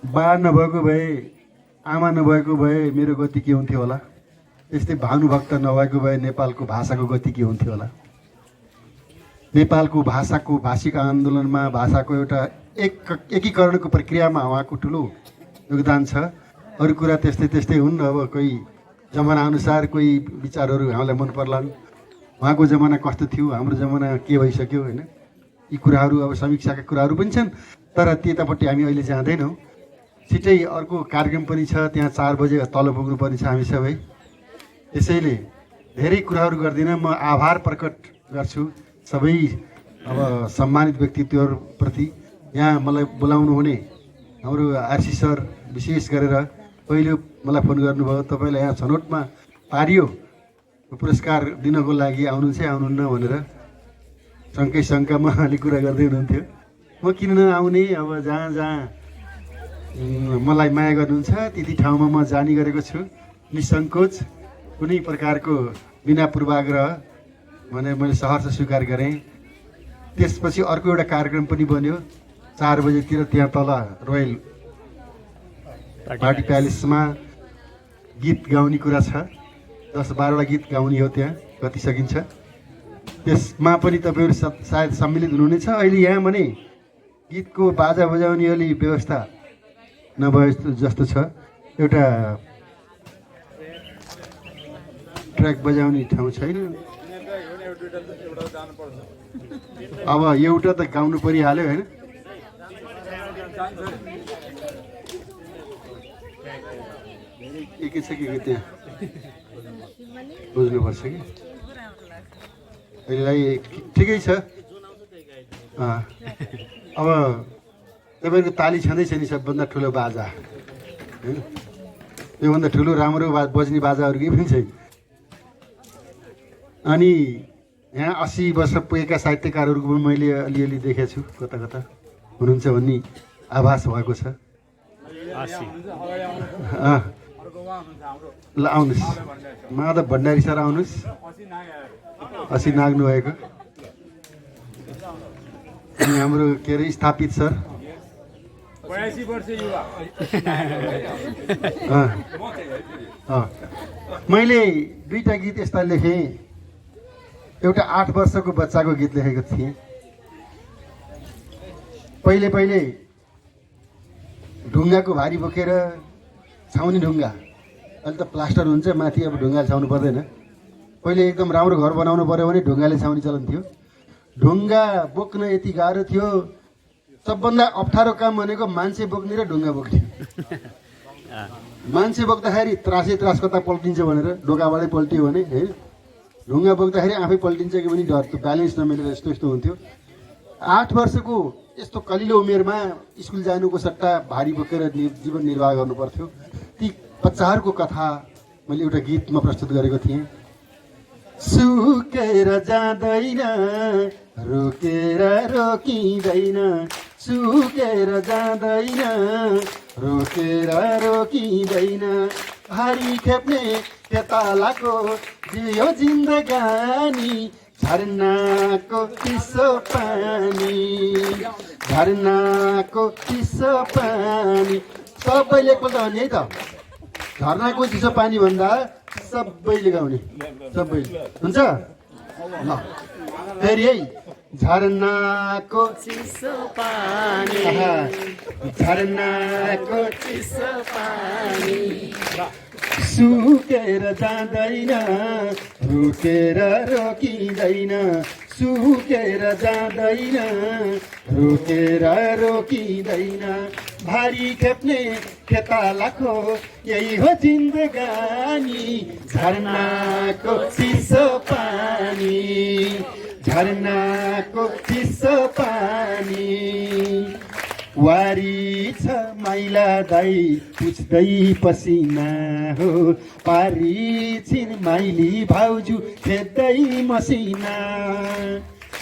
बा नभएको भए, आमा नभएको भए मेरो गति के हुन्थ्यो होला, त्यस्तै भानुभक्त नभएको भए नेपालको भाषाको गति के हुन्थ्यो होला। नेपालको भाषाको भाषिक आन्दोलनमा, भाषाको एउटा एकीकरणको प्रक्रियामा उहाँको ठुलो योगदान छ। अरू कुरा त्यस्तै त्यस्तै हुन्। अब कोही जमानाअनुसार कोही विचारहरू हामीलाई मन पर्लान्। उहाँको जमाना कस्तो थियो, हाम्रो जमाना के भइसक्यो, होइन? यी कुराहरू अब समीक्षाका कुराहरू पनि छन्, तर त्यतापट्टि हामी अहिले जाँदैनौँ। छिट्टै अर्को कार्यक्रम पनि छ, त्यहाँ 4 बजे तल पुग्नुपर्ने छ हामी सबै। त्यसैले धेरै कुराहरू गर्दिनँ। म आभार प्रकट गर्छु सबै अब सम्मानित व्यक्तित्वहरूप्रति। यहाँ मलाई बोलाउनु हुने हाम्रो आरसी सर विशेष गरेर पहिलो मलाई फोन गर्नुभयो, तपाईँलाई यहाँ छनौटमा पारियो पुरस्कार दिनको लागि आउनुहुन्छ आउनुहुन्न भनेर शङ्कामा अलिक कुरा गर्दै हुनुहुन्थ्यो। म किन नआउने, अब जहाँ जहाँ मलाई माया गर्नुहुन्छ त्यति ठाउँमा म जाने गरेको छु, निसङ्कोच, कुनै प्रकारको बिना पूर्वाग्रह भने मैले सहर्ष स्वीकार गरेँ। त्यसपछि अर्को एउटा कार्यक्रम पनि बन्यो 4 बजेतिर, त्यहाँ तल रोयल पार्टी प्यालेसमा गीत गाउने कुरा छ। 10-12वटा गीत गाउने हो, त्यहाँ कति सकिन्छ। त्यसमा पनि तपाईँहरू सायद सम्मिलित हुनुहुनेछ। अहिले यहाँ भने गीतको बाजा बजाउने अलि व्यवस्था नभए जस्तो छ। एउटा ट्र्याक बजाउने ठाउँ छैन। अब एउटा त गाउनु परिहाल्यो होइन। के छ के त्यहाँ बुझ्नुपर्छ कि अहिलेलाई ठिकै छ। अब तपाईँको ताली छँदैछ नि सबभन्दा ठुलो बाजा होइन। योभन्दा ठुलो राम्रो बज्ने बाजाहरू केही पनि छैन। अनि यहाँ 80 वर्ष पुगेका साहित्यकारहरूको पनि मैले अलिअलि देखेको छु, कता कता हुनुहुन्छ भन्ने आभास भएको छ। ल आउनुहोस्, माधव भण्डारी सर आउनुहोस्, 80 नाग्नु भएको। अनि हाम्रो के अरे स्थापित सर 82 वर्ष युवा। मैले दुईटा गीत यस्ता लेखेँ। एउटा 8 वर्षको बच्चाको गीत लेखेको थिएँ। पहिले पहिले ढुङ्गाको भारी बोकेर छाउनी ढुङ्गा, अहिले त प्लास्टर हुन्छ माथि, अब ढुङ्गाले छाउनु पर्दैन। पहिले एकदम राम्रो घर बनाउनु पर्यो भने ढुङ्गाले छाउने चलन थियो। ढुङ्गा बोक्न यति गाह्रो थियो, सबभन्दा अप्ठ्यारो काम भनेको मान्छे बोक्ने र ढुङ्गा बोक्ने। मान्छे बोक्दाखेरि त्रास कता पल्टिन्छ भनेर ढोकाबाटै पल्टियो भने होइन, ढुङ्गा बोक्दाखेरि आफै पल्टिन्छ कि पनि डर, त्यो ब्यालेन्स नमिलेर यस्तो यस्तो हुन्थ्यो। 8 वर्षको यस्तो कलिलो उमेरमा स्कुल जानुको सट्टा भारी बोकेर जीवन निर्वाह गर्नु पर्थ्यो। ती बच्चाहरूको कथा मैले एउटा गीतमा प्रस्तुत गरेको थिएँ। सुकेर जाँदैन, रोकेर रोकिँदैन, सुकेर जाँदैन, रोकेर रोकिँदैन, भारी खेप्ने खेतालाको जियो जिन्दगानी, झरनाको चिसो पानी, झरनाको चिसो पानी। सबैले एकपल्ट भने है त, झरनाको चिसो पानी भन्दा सबैले गाउने, सबैले हुन्छ। ल फेरि है, झरनाको चिसो पानी, झरनाको चिसो पानी, सुकेर जाँदैन, रोकेर रोकिँदैन, सुकेर जाँदैन, रोकेर रोकिँदैन, भारी खेप्ने खेतालाको यही हो जिन्दगानी, झरनाको चिसो पानी, झरनाको चिसो पानी। वारी छ माइला दाई पुछ्दै पसिना हो, पारी छिन् माइली भाउजू खेद्दै मसिना।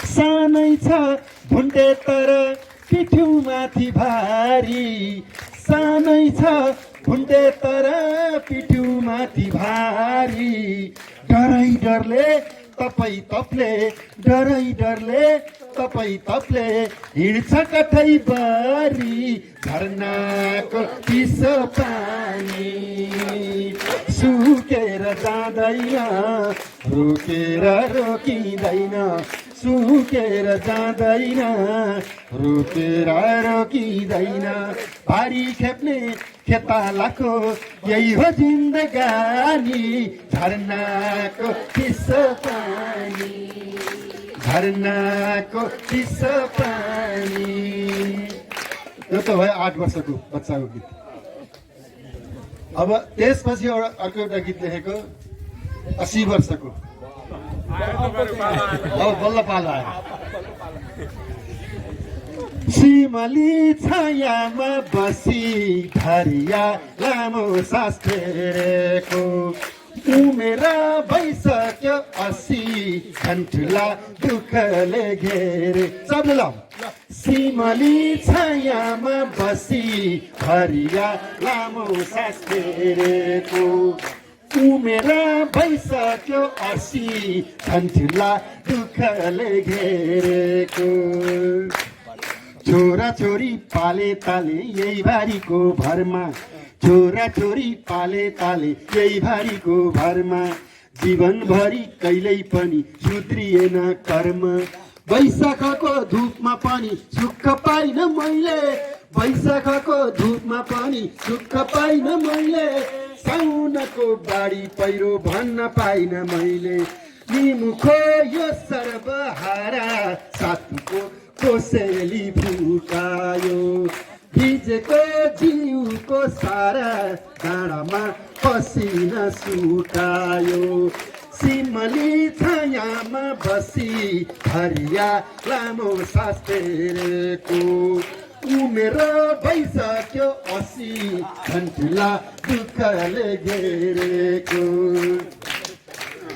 सानै छ भुन्टे तर पिठ्यौ माथि भारी, सानै छ भुन्टे तर पिठ्यौ माथि भारी। डरै डरले तपाईँ तप्ले, डरै डरले तपाईँ तप्ले, हिँड्छ कठै बारी, झरनाको चिसो पानी, सुकेर जाँदैन, रोकेर रोकिँदैन, सुकेर जाँदैन, रोकेर रोकिँदैन, भारी खेप्ने खेतालाको यही हो जिन्दगानी, झरनाको चिसो पानी, झरनाको चिसो पानी। यो त भयो 8 वर्षको बच्चाको गीत। अब त्यसपछि अर्को एउटा गीत लेखेको 80 वर्षको। अब बल्ल पालो आयो। सिमली छायामा बसी धरिया लामो सास फेरेको, उमेर भइसक्यो 80 ठुला दुःखले घेरे। सबले ल सिमली छायामा बसी धरिया लामो सास फेरेको, उमेर भइसक्यो 80 ठुला दुःखले घेरेको। छोरा छोरी पाले ताले यही भारीको भरमा, छोरा छोरी पाले ताले यही भारीको भरमा, जीवनभरि कहिल्यै पनि सुध्रिएन कर्म। वैशाखको धुपमा पनि सुख पाइन मैले, वैशाखको धुपमा पनि सुख पाइन मैले, साउनको बाढी पहिरो भन्न पाइन मैले। निमुखो यो सर्वहारा साथीको कोसेली फुटायो, भिजेको जिउको सारा डाँडामा पसिना सुटायो। सिमली छायामा बसी हरिया लामो सास फेरेको, उमेर भइसक्यो 80 घन्टिला दुःखले घेरेको।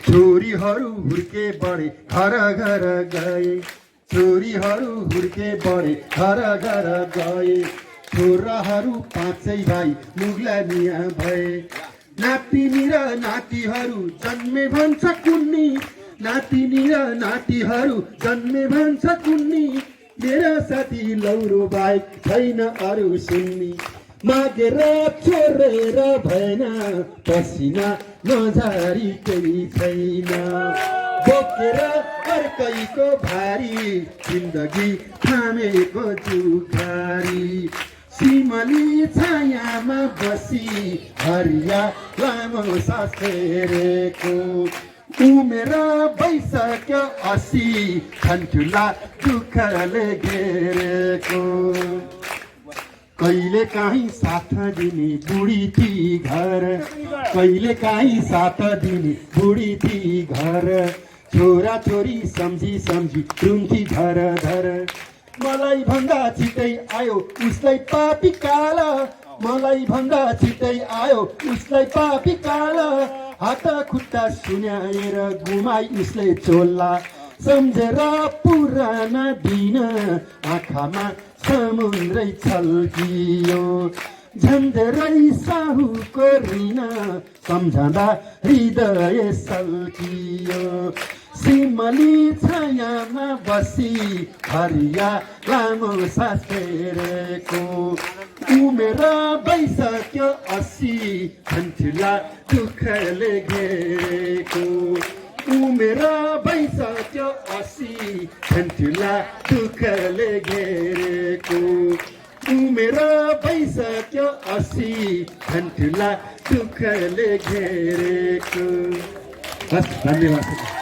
छोरीहरू हुर्के बढे घर घर गए, छोरीहरू हुर्के बढे घर घर गए। छोराहरू पाँचै भाइ मुग्लानिया भए, नातिनी र नातिहरू जन्मे भन्छ कुन्नी, नातिनी र नातिहरू जन्मे भन्छ कुन्नी। मेरा साथी लौरो बाहेक छैन अरू सुन्नी, मागेर छोरेर भएन पसिना नझारी केही छैन। बोकेर अर्कैको भारी जिन्दगी थामेको जुखारी, सिमली छायामा बसी हरिया लामो सास फेरेको। उमेर भइसक्यो 80 ठन्ठुला दुःखले घेरेको। कहिले काहीँ साथ दिने बुढी थी घर, कहिले काहीँ साथ दिने बुढी थी घर। छोरा छोरी सम्झी सम्झी रुन्थी धर धर, मलाई भन्दा छिटै आयो उसलाई पापी काला, मलाई भन्दा छिटै आयो उसलाई पापी काला। हात खुट्टा सुन्याएर घुमाई उसले चोल्ला, सम्झेर पुराना दिन आँखामा समुद्रै छल्कियो। झन्झेरै साहुको ऋण सम्झँदा हृदय सल्कियो। सिमली छायामा बसी हरिया लामो सास फेरेको, उमेर भइसक्यो 80 ठन्ठुला दुःखले घेरेको। उमेर भइसक्यो 80 ठन्ठुला दुःखले घेरेको। उमेर भइसक्यो 80 ठन्ठुला दुःखले घेरेको। हस्, धन्यवाद।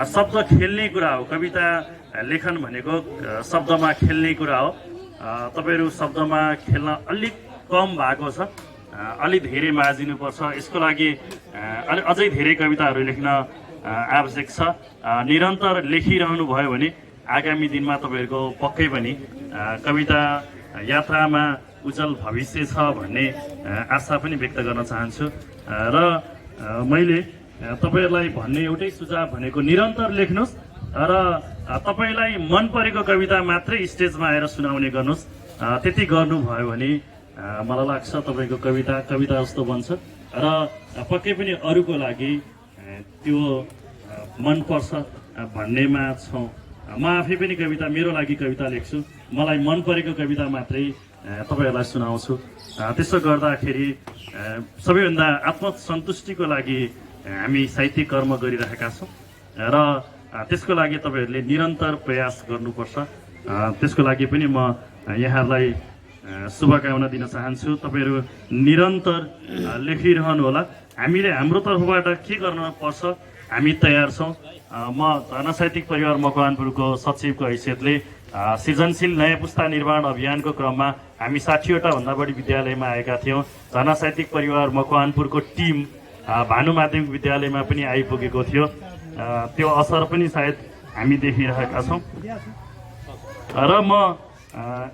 शब्द खेल्ने कुरा हो। कविता लेखन भनेको शब्दमा खेल्ने कुरा हो। तपाईँहरू शब्दमा खेल्न अलिक कम भएको छ, अलिक धेरै माझिनुपर्छ। यसको लागि अझै धेरै कविताहरू लेख्न आवश्यक छ। निरन्तर लेखिरहनु भयो भने आगामी दिनमा तपाईँहरूको पक्कै पनि कविता यात्रामा उज्जवल भविष्य छ भन्ने आशा पनि व्यक्त गर्न चाहन्छु। र मैले तपाईँहरूलाई भन्ने एउटै सुझाव भनेको निरन्तर लेख्नुहोस् र तपाईँलाई मन परेको कविता मात्रै स्टेजमा आएर सुनाउने गर्नुहोस्। त्यति गर्नुभयो भने मलाई लाग्छ तपाईँको कविता जस्तो बन्छ र पक्कै पनि अरूको लागि त्यो मनपर्छ भन्नेमा छौँ। म आफै पनि कविता, मेरो लागि कविता लेख्छु, मलाई मन परेको कविता मात्रै तपाईँहरूलाई सुनाउँछु। त्यसो गर्दाखेरि सबैभन्दा आत्मसन्तुष्टिको लागि हामी साहित्यिक कर्म गरिरहेका छौँ र त्यसको लागि तपाईँहरूले निरन्तर प्रयास गर्नुपर्छ। त्यसको लागि पनि म यहाँहरूलाई शुभकामना दिन चाहन्छु। तपाईँहरू निरन्तर लेखिरहनु होला। हामीले हाम्रो तर्फबाट के गर्न पर्छ हामी तयार छौँ। म धर्ना साहित्यिक परिवार मकवानपुरको सचिवको हैसियतले सृजनशील नयाँ पुस्ता निर्माण अभियानको क्रममा हामी 60वटा भन्दा बढी विद्यालयमा आएका थियौँ। धर्ना साहित्यिक परिवार मकवानपुरको टिम भानु माध्यमिक विद्यालयमा पनि आइपुगेको थियो। त्यो असर पनि सायद हामी देखिरहेका छौँ। र म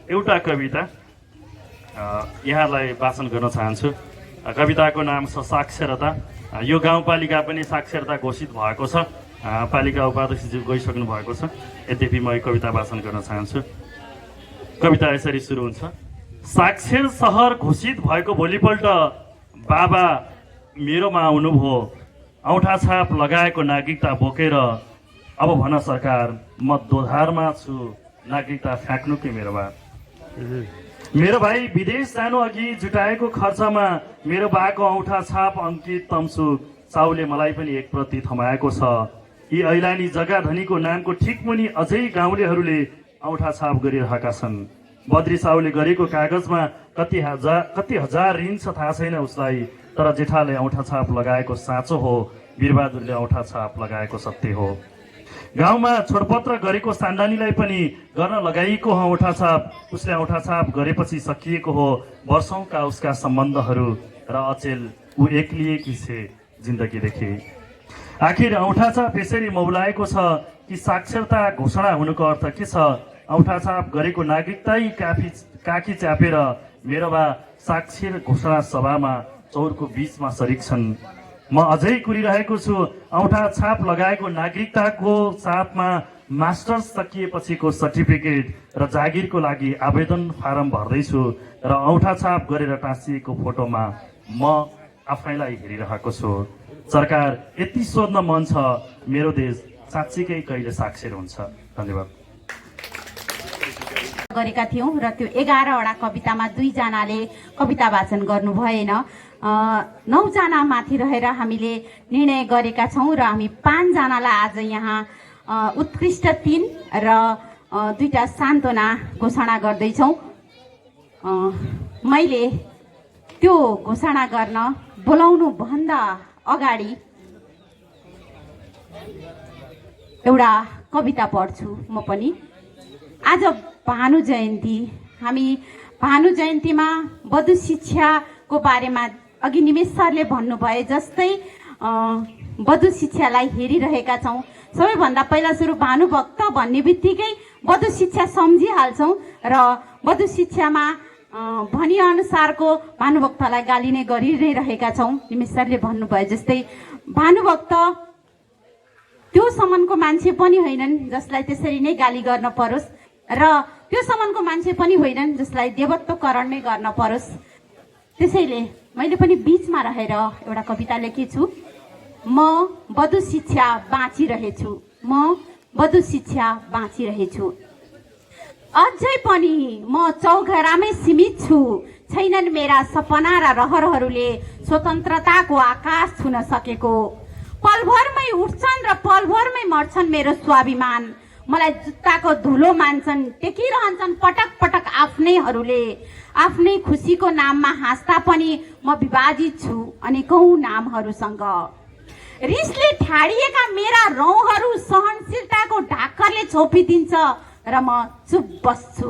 एउटा कविता यहाँलाई वाचन गर्न चाहन्छु। कविताको नाम छ साक्षरता। यो गाउँपालिका पनि साक्षरता घोषित भएको छ, पालिका उपाध्यक्षज्यू गइसक्नु भएको छ। यद्यपि म यो कविता वाचन गर्न चाहन्छु। कविता यसरी सुरु हुन्छ। साक्षर सहर घोषित भएको भोलिपल्ट बाबा मेरोमा आउनुभयो। औँठा छाप लगाएको नागरिकता बोकेर। अब भन सरकार, म दोधारमा छु, नागरिकता फ्याँक्नु के मेरो बा। मेरो भाइ विदेश जानु अघि जुटाएको खर्चमा मेरो बाको औँठा छाप अङ्कित तमसुक साउले मलाई पनि एक प्रति थमाएको छ। यी ऐलानी जग्गा धनीको नामको ठिक मुनि अझै गाउँलेहरूले औँठा छाप गरिरहेका छन्। बद्री साउले गरेको कागजमा कति हजार ऋण छ थाहा छैन उसलाई, तर जेठाले औँठा छाप लगाएको साँचो हो, वीरबहादुरले औँठा छाप लगाएको सत्य हो। गाउँमा छोडपत्र गरेको सान्डानीलाई पनि गर्न लगाइएको हो औँठा छाप, उसले औँठा छाप गरेपछि सकिएको हो वर्षौंका उसका सम्बन्धहरू र अचेल ऊ एक्लिएकी छे जिन्दगीदेखि। आखिर औँठा छाप यसरी मौलाएको छ कि साक्षरता घोषणा हुनुको अर्थ के छ? औँठा छाप गरेको नागरिकतै काखी च्यापेर मेरो बा साक्षर घोषणा सभामा चौरको बीचमा सरिक छन्। म अझै कुरिरहेको छु। औँठा छाप लगाएको नागरिकताको साथमा मास्टर्स सकिएपछिको सर्टिफिकेट र जागिरको लागि आवेदन फारम भर्दैछु र औँठा छाप गरेर टाँसिएको फोटोमा म आफैलाई हेरिरहेको छु। सरकार यति सोध्न मन छ, मेरो देश साँच्चीकै कहिले साक्षर हुन्छ? धन्यवाद। गरेका थियौँ र त्यो 11वटा कवितामा 2 जनाले कविता वाचन गर्नु भएन। 9 जना माथि रहेर हामीले निर्णय गरेका छौँ र हामी 5 जनालाई आज यहाँ उत्कृष्ट 3 र 2टा सान्त्वना घोषणा गर्दैछौँ। मैले त्यो घोषणा गर्न बोलाउनु भन्दा अगाडि एउटा कविता पढ्छु म पनि। आज भानु जयन्ती, हामी भानु जयन्तीमा वधु शिक्षाको बारेमा अघि निमेश सरले भन्नुभए जस्तै वधु शिक्षालाई हेरिरहेका छौँ। सबैभन्दा पहिला सुरु भानुभक्त भन्ने बित्तिकै वधु शिक्षा सम्झिहाल्छौँ र वधु शिक्षामा भनिअनुसारको भानुभक्तलाई गाली नै गरि नै रहेका छौँ। निमेश सरले भन्नुभए जस्तै भानुभक्त त्यो समानको मान्छे पनि होइनन् जसलाई त्यसरी नै गाली गर्न परोस् र त्यो समानको मान्छे पनि होइनन् जसलाई देवत्वकरण नै गर्न परोस्। त्यसैले मैले पनि बीचमा रहेर एउटा कविता लेखेछु। म वधु शिक्षा बाँचिरहेछु, म वधु शिक्षा बाँचिरहेछु। अझै पनि म चौघरामै सीमित छु, छैनन् मेरा सपना र रहरहरूले स्वतन्त्रताको आकाश छुन सकेको। पलभरमै उठ्छन् र पलभरमै मर्छन् मेरो स्वाभिमान। मलाई जुत्ताको धुलो मान्छन्, टेकिरहन्छन् पटक पटक आफ्नैहरूले। आफ्नै खुसीको नाममा हाँस्दा पनि म विभाजित छु अनेकौं नामहरूसँग। रिसले ठाडिएका मेरा रौँहरू सहनशीलताको ढाकरले छोपिदिन्छ र म चुप बस्छु।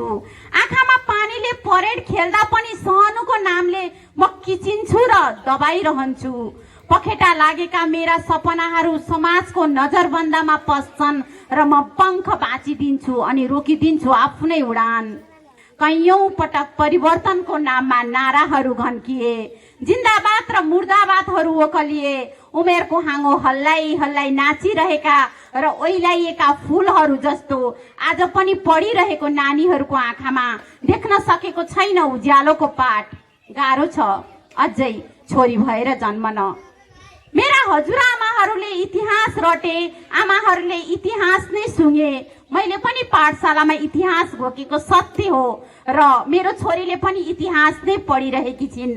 आँखामा पानीले परेड खेल्दा पनि सहनुको नामले म किचिन्छु र दबाइरहन्छु। पखेटा लागेका मेरा सपनाहरू समाजको नजरबन्दामा पस्छन् र म पङ्ख बाँचिदिन्छु अनि रोकिदिन्छु आफ्नै उडान। कैयौं पटक परिवर्तनको नाममा नाराहरू घन्किए, जिन्दाबाद र मुर्दाबादहरू ओकलिए। उमेरको हाँगो हल्लाई हल्लाई नाचिरहेका र ओइलाइएका फूलहरू जस्तो आज पनि पढिरहेको नानीहरूको आँखामा देख्न सकेको छैन उज्यालोको पाठ। गाह्रो छ अझै छोरी भएर जन्मन। मेरा हजुरआमाहरूले इतिहास रटे, आमाहरूले इतिहास नै सुँगे। मैले पनि पाठशालामा इतिहास घोकेको सत्य हो र मेरो छोरीले पनि इतिहास नै पढिरहेकी छिन्।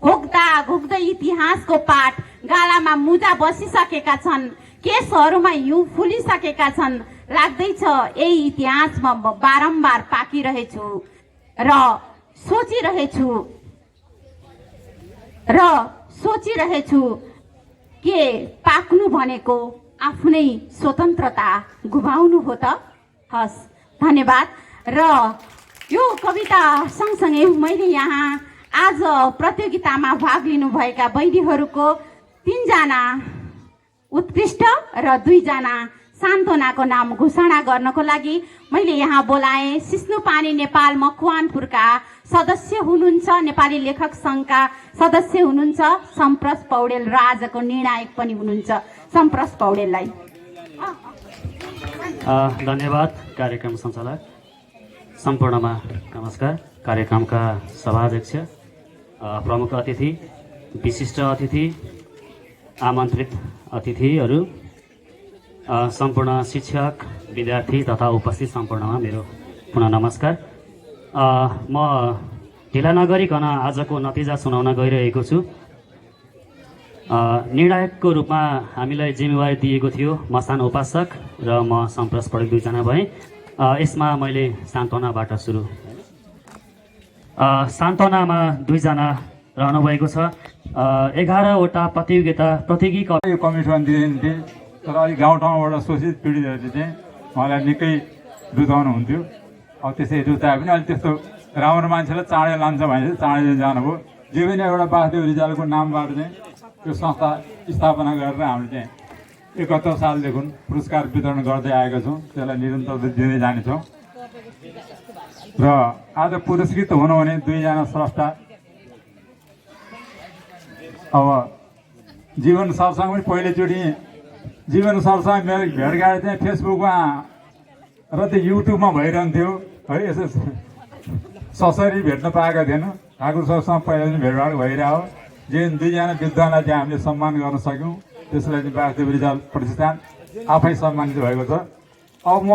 घोक्दा घोक्दै इतिहासको पाठ गालामा मुजा बसिसकेका छन्, केसहरूमा हिउँ फुलिसकेका छन्। लाग्दैछ यही इतिहासमा म बारम्बार पाकिरहेछु र सोचिरहेछु के पाक्नु भनेको आफ्नै स्वतन्त्रता गुमाउनु हो त। हस्, धन्यवाद। र यो कविता सँगसँगै मैले यहाँ आज प्रतियोगितामा भाग लिनुभएका बहिनीहरूको 3 जना उत्कृष्ट र 2 जना सान्त्वनाको नाम घोषणा गर्नको लागि मैले यहाँ बोलाएँ। सिस्नुपानी नेपाल मकवानपुरका सदस्य हुनुहुन्छ, नेपाली लेखक सङ्घका सदस्य हुनुहुन्छ सम्प्रस पौडेल र आजको निर्णायक पनि हुनुहुन्छ सम्प्रस पौडेललाई। धन्यवाद कार्यक्रम सञ्चालक। सम्पूर्णमा नमस्कार। कार्यक्रमका सभाध्यक्ष, प्रमुख अतिथि, विशिष्ट अतिथि, आमन्त्रित अतिथिहरू, सम्पूर्ण शिक्षक, विद्यार्थी तथा उपस्थित सम्पूर्णमा मेरो पुनः नमस्कार। म ढिला नगरिकन आजको नतिजा सुनाउन गइरहेको छु। निर्णायकको रूपमा हामीलाई जिम्मेवारी दिएको थियो म सानो उपासक र म सम्प्रस पढेको दुईजना भएँ। यसमा मैले सान्त्वनाबाट सुरु। सान्त्वनामा दुईजना रहनुभएको छ। 11वटा प्रतियोगी कमिसन दिइन्थे, तर अलिक गाउँठाउँबाट शोषित पीडितहरूले चाहिँ मलाई निकै रुचाउनुहुन्थ्यो। अब त्यसै रुचाए पनि अलिक त्यस्तो राम्रो मान्छेलाई चाँडै लान्छ भने चाँडै जानुभयो। जे पनि एउटा वासुदेव रिजालको नामबाट चाहिँ त्यो संस्था स्थापना गरेर हामीले चाहिँ 71 सालदेखि पुरस्कार वितरण गर्दै आएका छौँ। त्यसलाई निरन्तर दिँदै जानेछौँ। र आज पुरस्कृत हुनुहुने दुईजना स्रष्टा अब जीवन सरसँग पनि पहिलोचोटि जीवन सरसँग मेरो भेटघाट चाहिँ फेसबुकमा र त्यो युट्युबमा भइरहन्थ्यो है। यसो ससरी भेट्न पाएका थिएनौँ। ठाकुर सरसँग पहिला पनि भेटघाट भइरह्यो। दुईजना विद्वानलाई चाहिँ हामीले सम्मान गर्न सक्यौँ। त्यसलाई चाहिँ वासुदेव रिजाल प्रतिष्ठान आफै सम्मानित भएको छ। अब म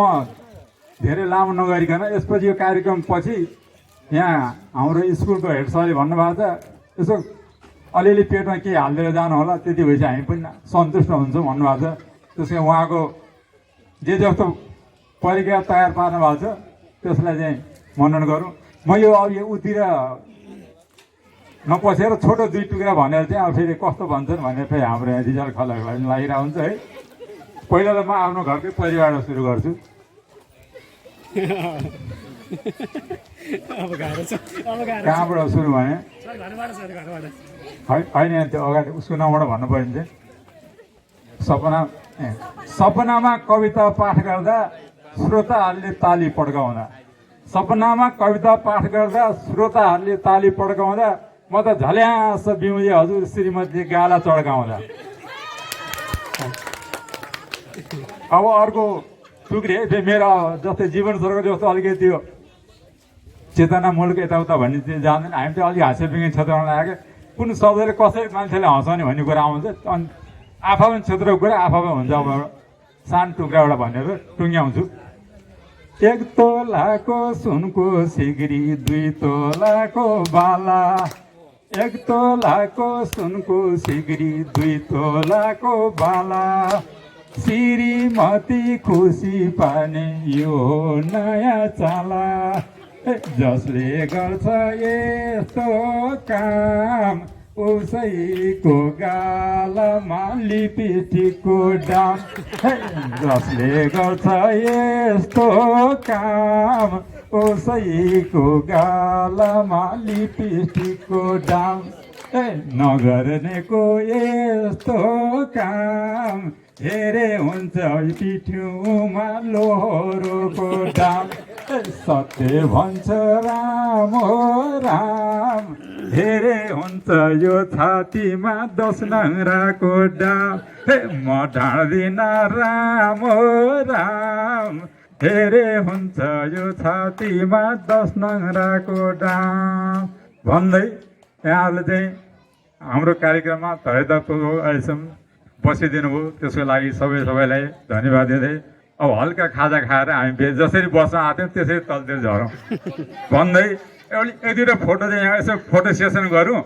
धेरै लामो नगरिकन यसपछि यो कार्यक्रम पछि यहाँ हाम्रो स्कुलको हेड सरले भन्नुभएको छ यसो अलिअलि पेटमा केही हालिदिएर जानु होला, त्यति भएपछि हामी पनि सन्तुष्ट हुन्छौँ भन्नुभएको छ। त्यसै उहाँको जे जस्तो परिक्रिया तयार पार्नु भएको छ त्यसलाई चाहिँ मनन गरौँ। म यो अब यो उतिर नपसेर छोटो दुई टुक्रा भनेर चाहिँ अब फेरि कस्तो भन्छन् भनेर फेरि हाम्रो यहाँ रिजल्ट खलाइलाई लागिरहेको हुन्छ है। पहिला त म आफ्नो घरकै परिवारबाट सुरु गर्छु। कहाँबाट सुरु भने होइन त्यो अगाडि उसको नामबाट भन्नु पर्ने चाहिँ सपनामा कविता पाठ गर्दा श्रोताहरूले ताली पड्काउँदा, सपनामा कविता पाठ गर्दा श्रोताहरूले ताली पड्काउँदा म त झल्यास बिउजे हजुर श्रीमती गाला चड्काउँदा। अब अर्को टुक्रे मेरो जस्तै जीवन सरको जस्तो अलिकति त्यो चेतना मुल्क यताउता भन्ने चाहिँ जान्दैन। हामी चाहिँ अलिक हाँस्यविज्ञान क्षेत्रमा लागेको कुन शब्दले कसरी मान्छेले हँसाउने भन्ने कुरा आउँछ। अनि आफैमा क्षेत्रको कुरा आफैमा हुन्छ। अब सानो टुक्रा एउटा भनेर टुङ्ग्याउँछु। 1 तोलाको सुनको सिक्री 2 तोलाको बाला, 1 तोलाको सुनको सिक्री 2 तोलाको बाला, श्रीमती खुसी पार्ने यो नयाँ चाला, जसले गर्छ यस्तो काम उसैको गालामा लिपस्टिकको दाम, जसले गर्छ यस्तो काम उसैको गालामा लिपस्टिकको दाम, नगर्नेको यस्तो काम हेरे हुन्छ पिठ्युमा लोहोरोको दाम, सत्य भन्छ राम हो राम हेरे हुन्छ यो छातीमा 10 नङ्ग्राको दाम, म ढाँड्दिन राम हो राम हेरे हुन्छ यो छातीमा 10 नङ्ग्राको दाम भन्दै यहाँहरूले चाहिँ हाम्रो कार्यक्रममा धैर्यपूर्वक अहिलेसम्म बसिदिनु भयो। त्यसको लागि सबैलाई धन्यवाद दिँदै अब हल्का खाजा खाएर हामी जसरी बस्न आँट्यौँ त्यसरी तलतिर झरौँ भन्दै एक दुईवटा फोटो चाहिँ यहाँ यसो फोटो सेसन गरौँ।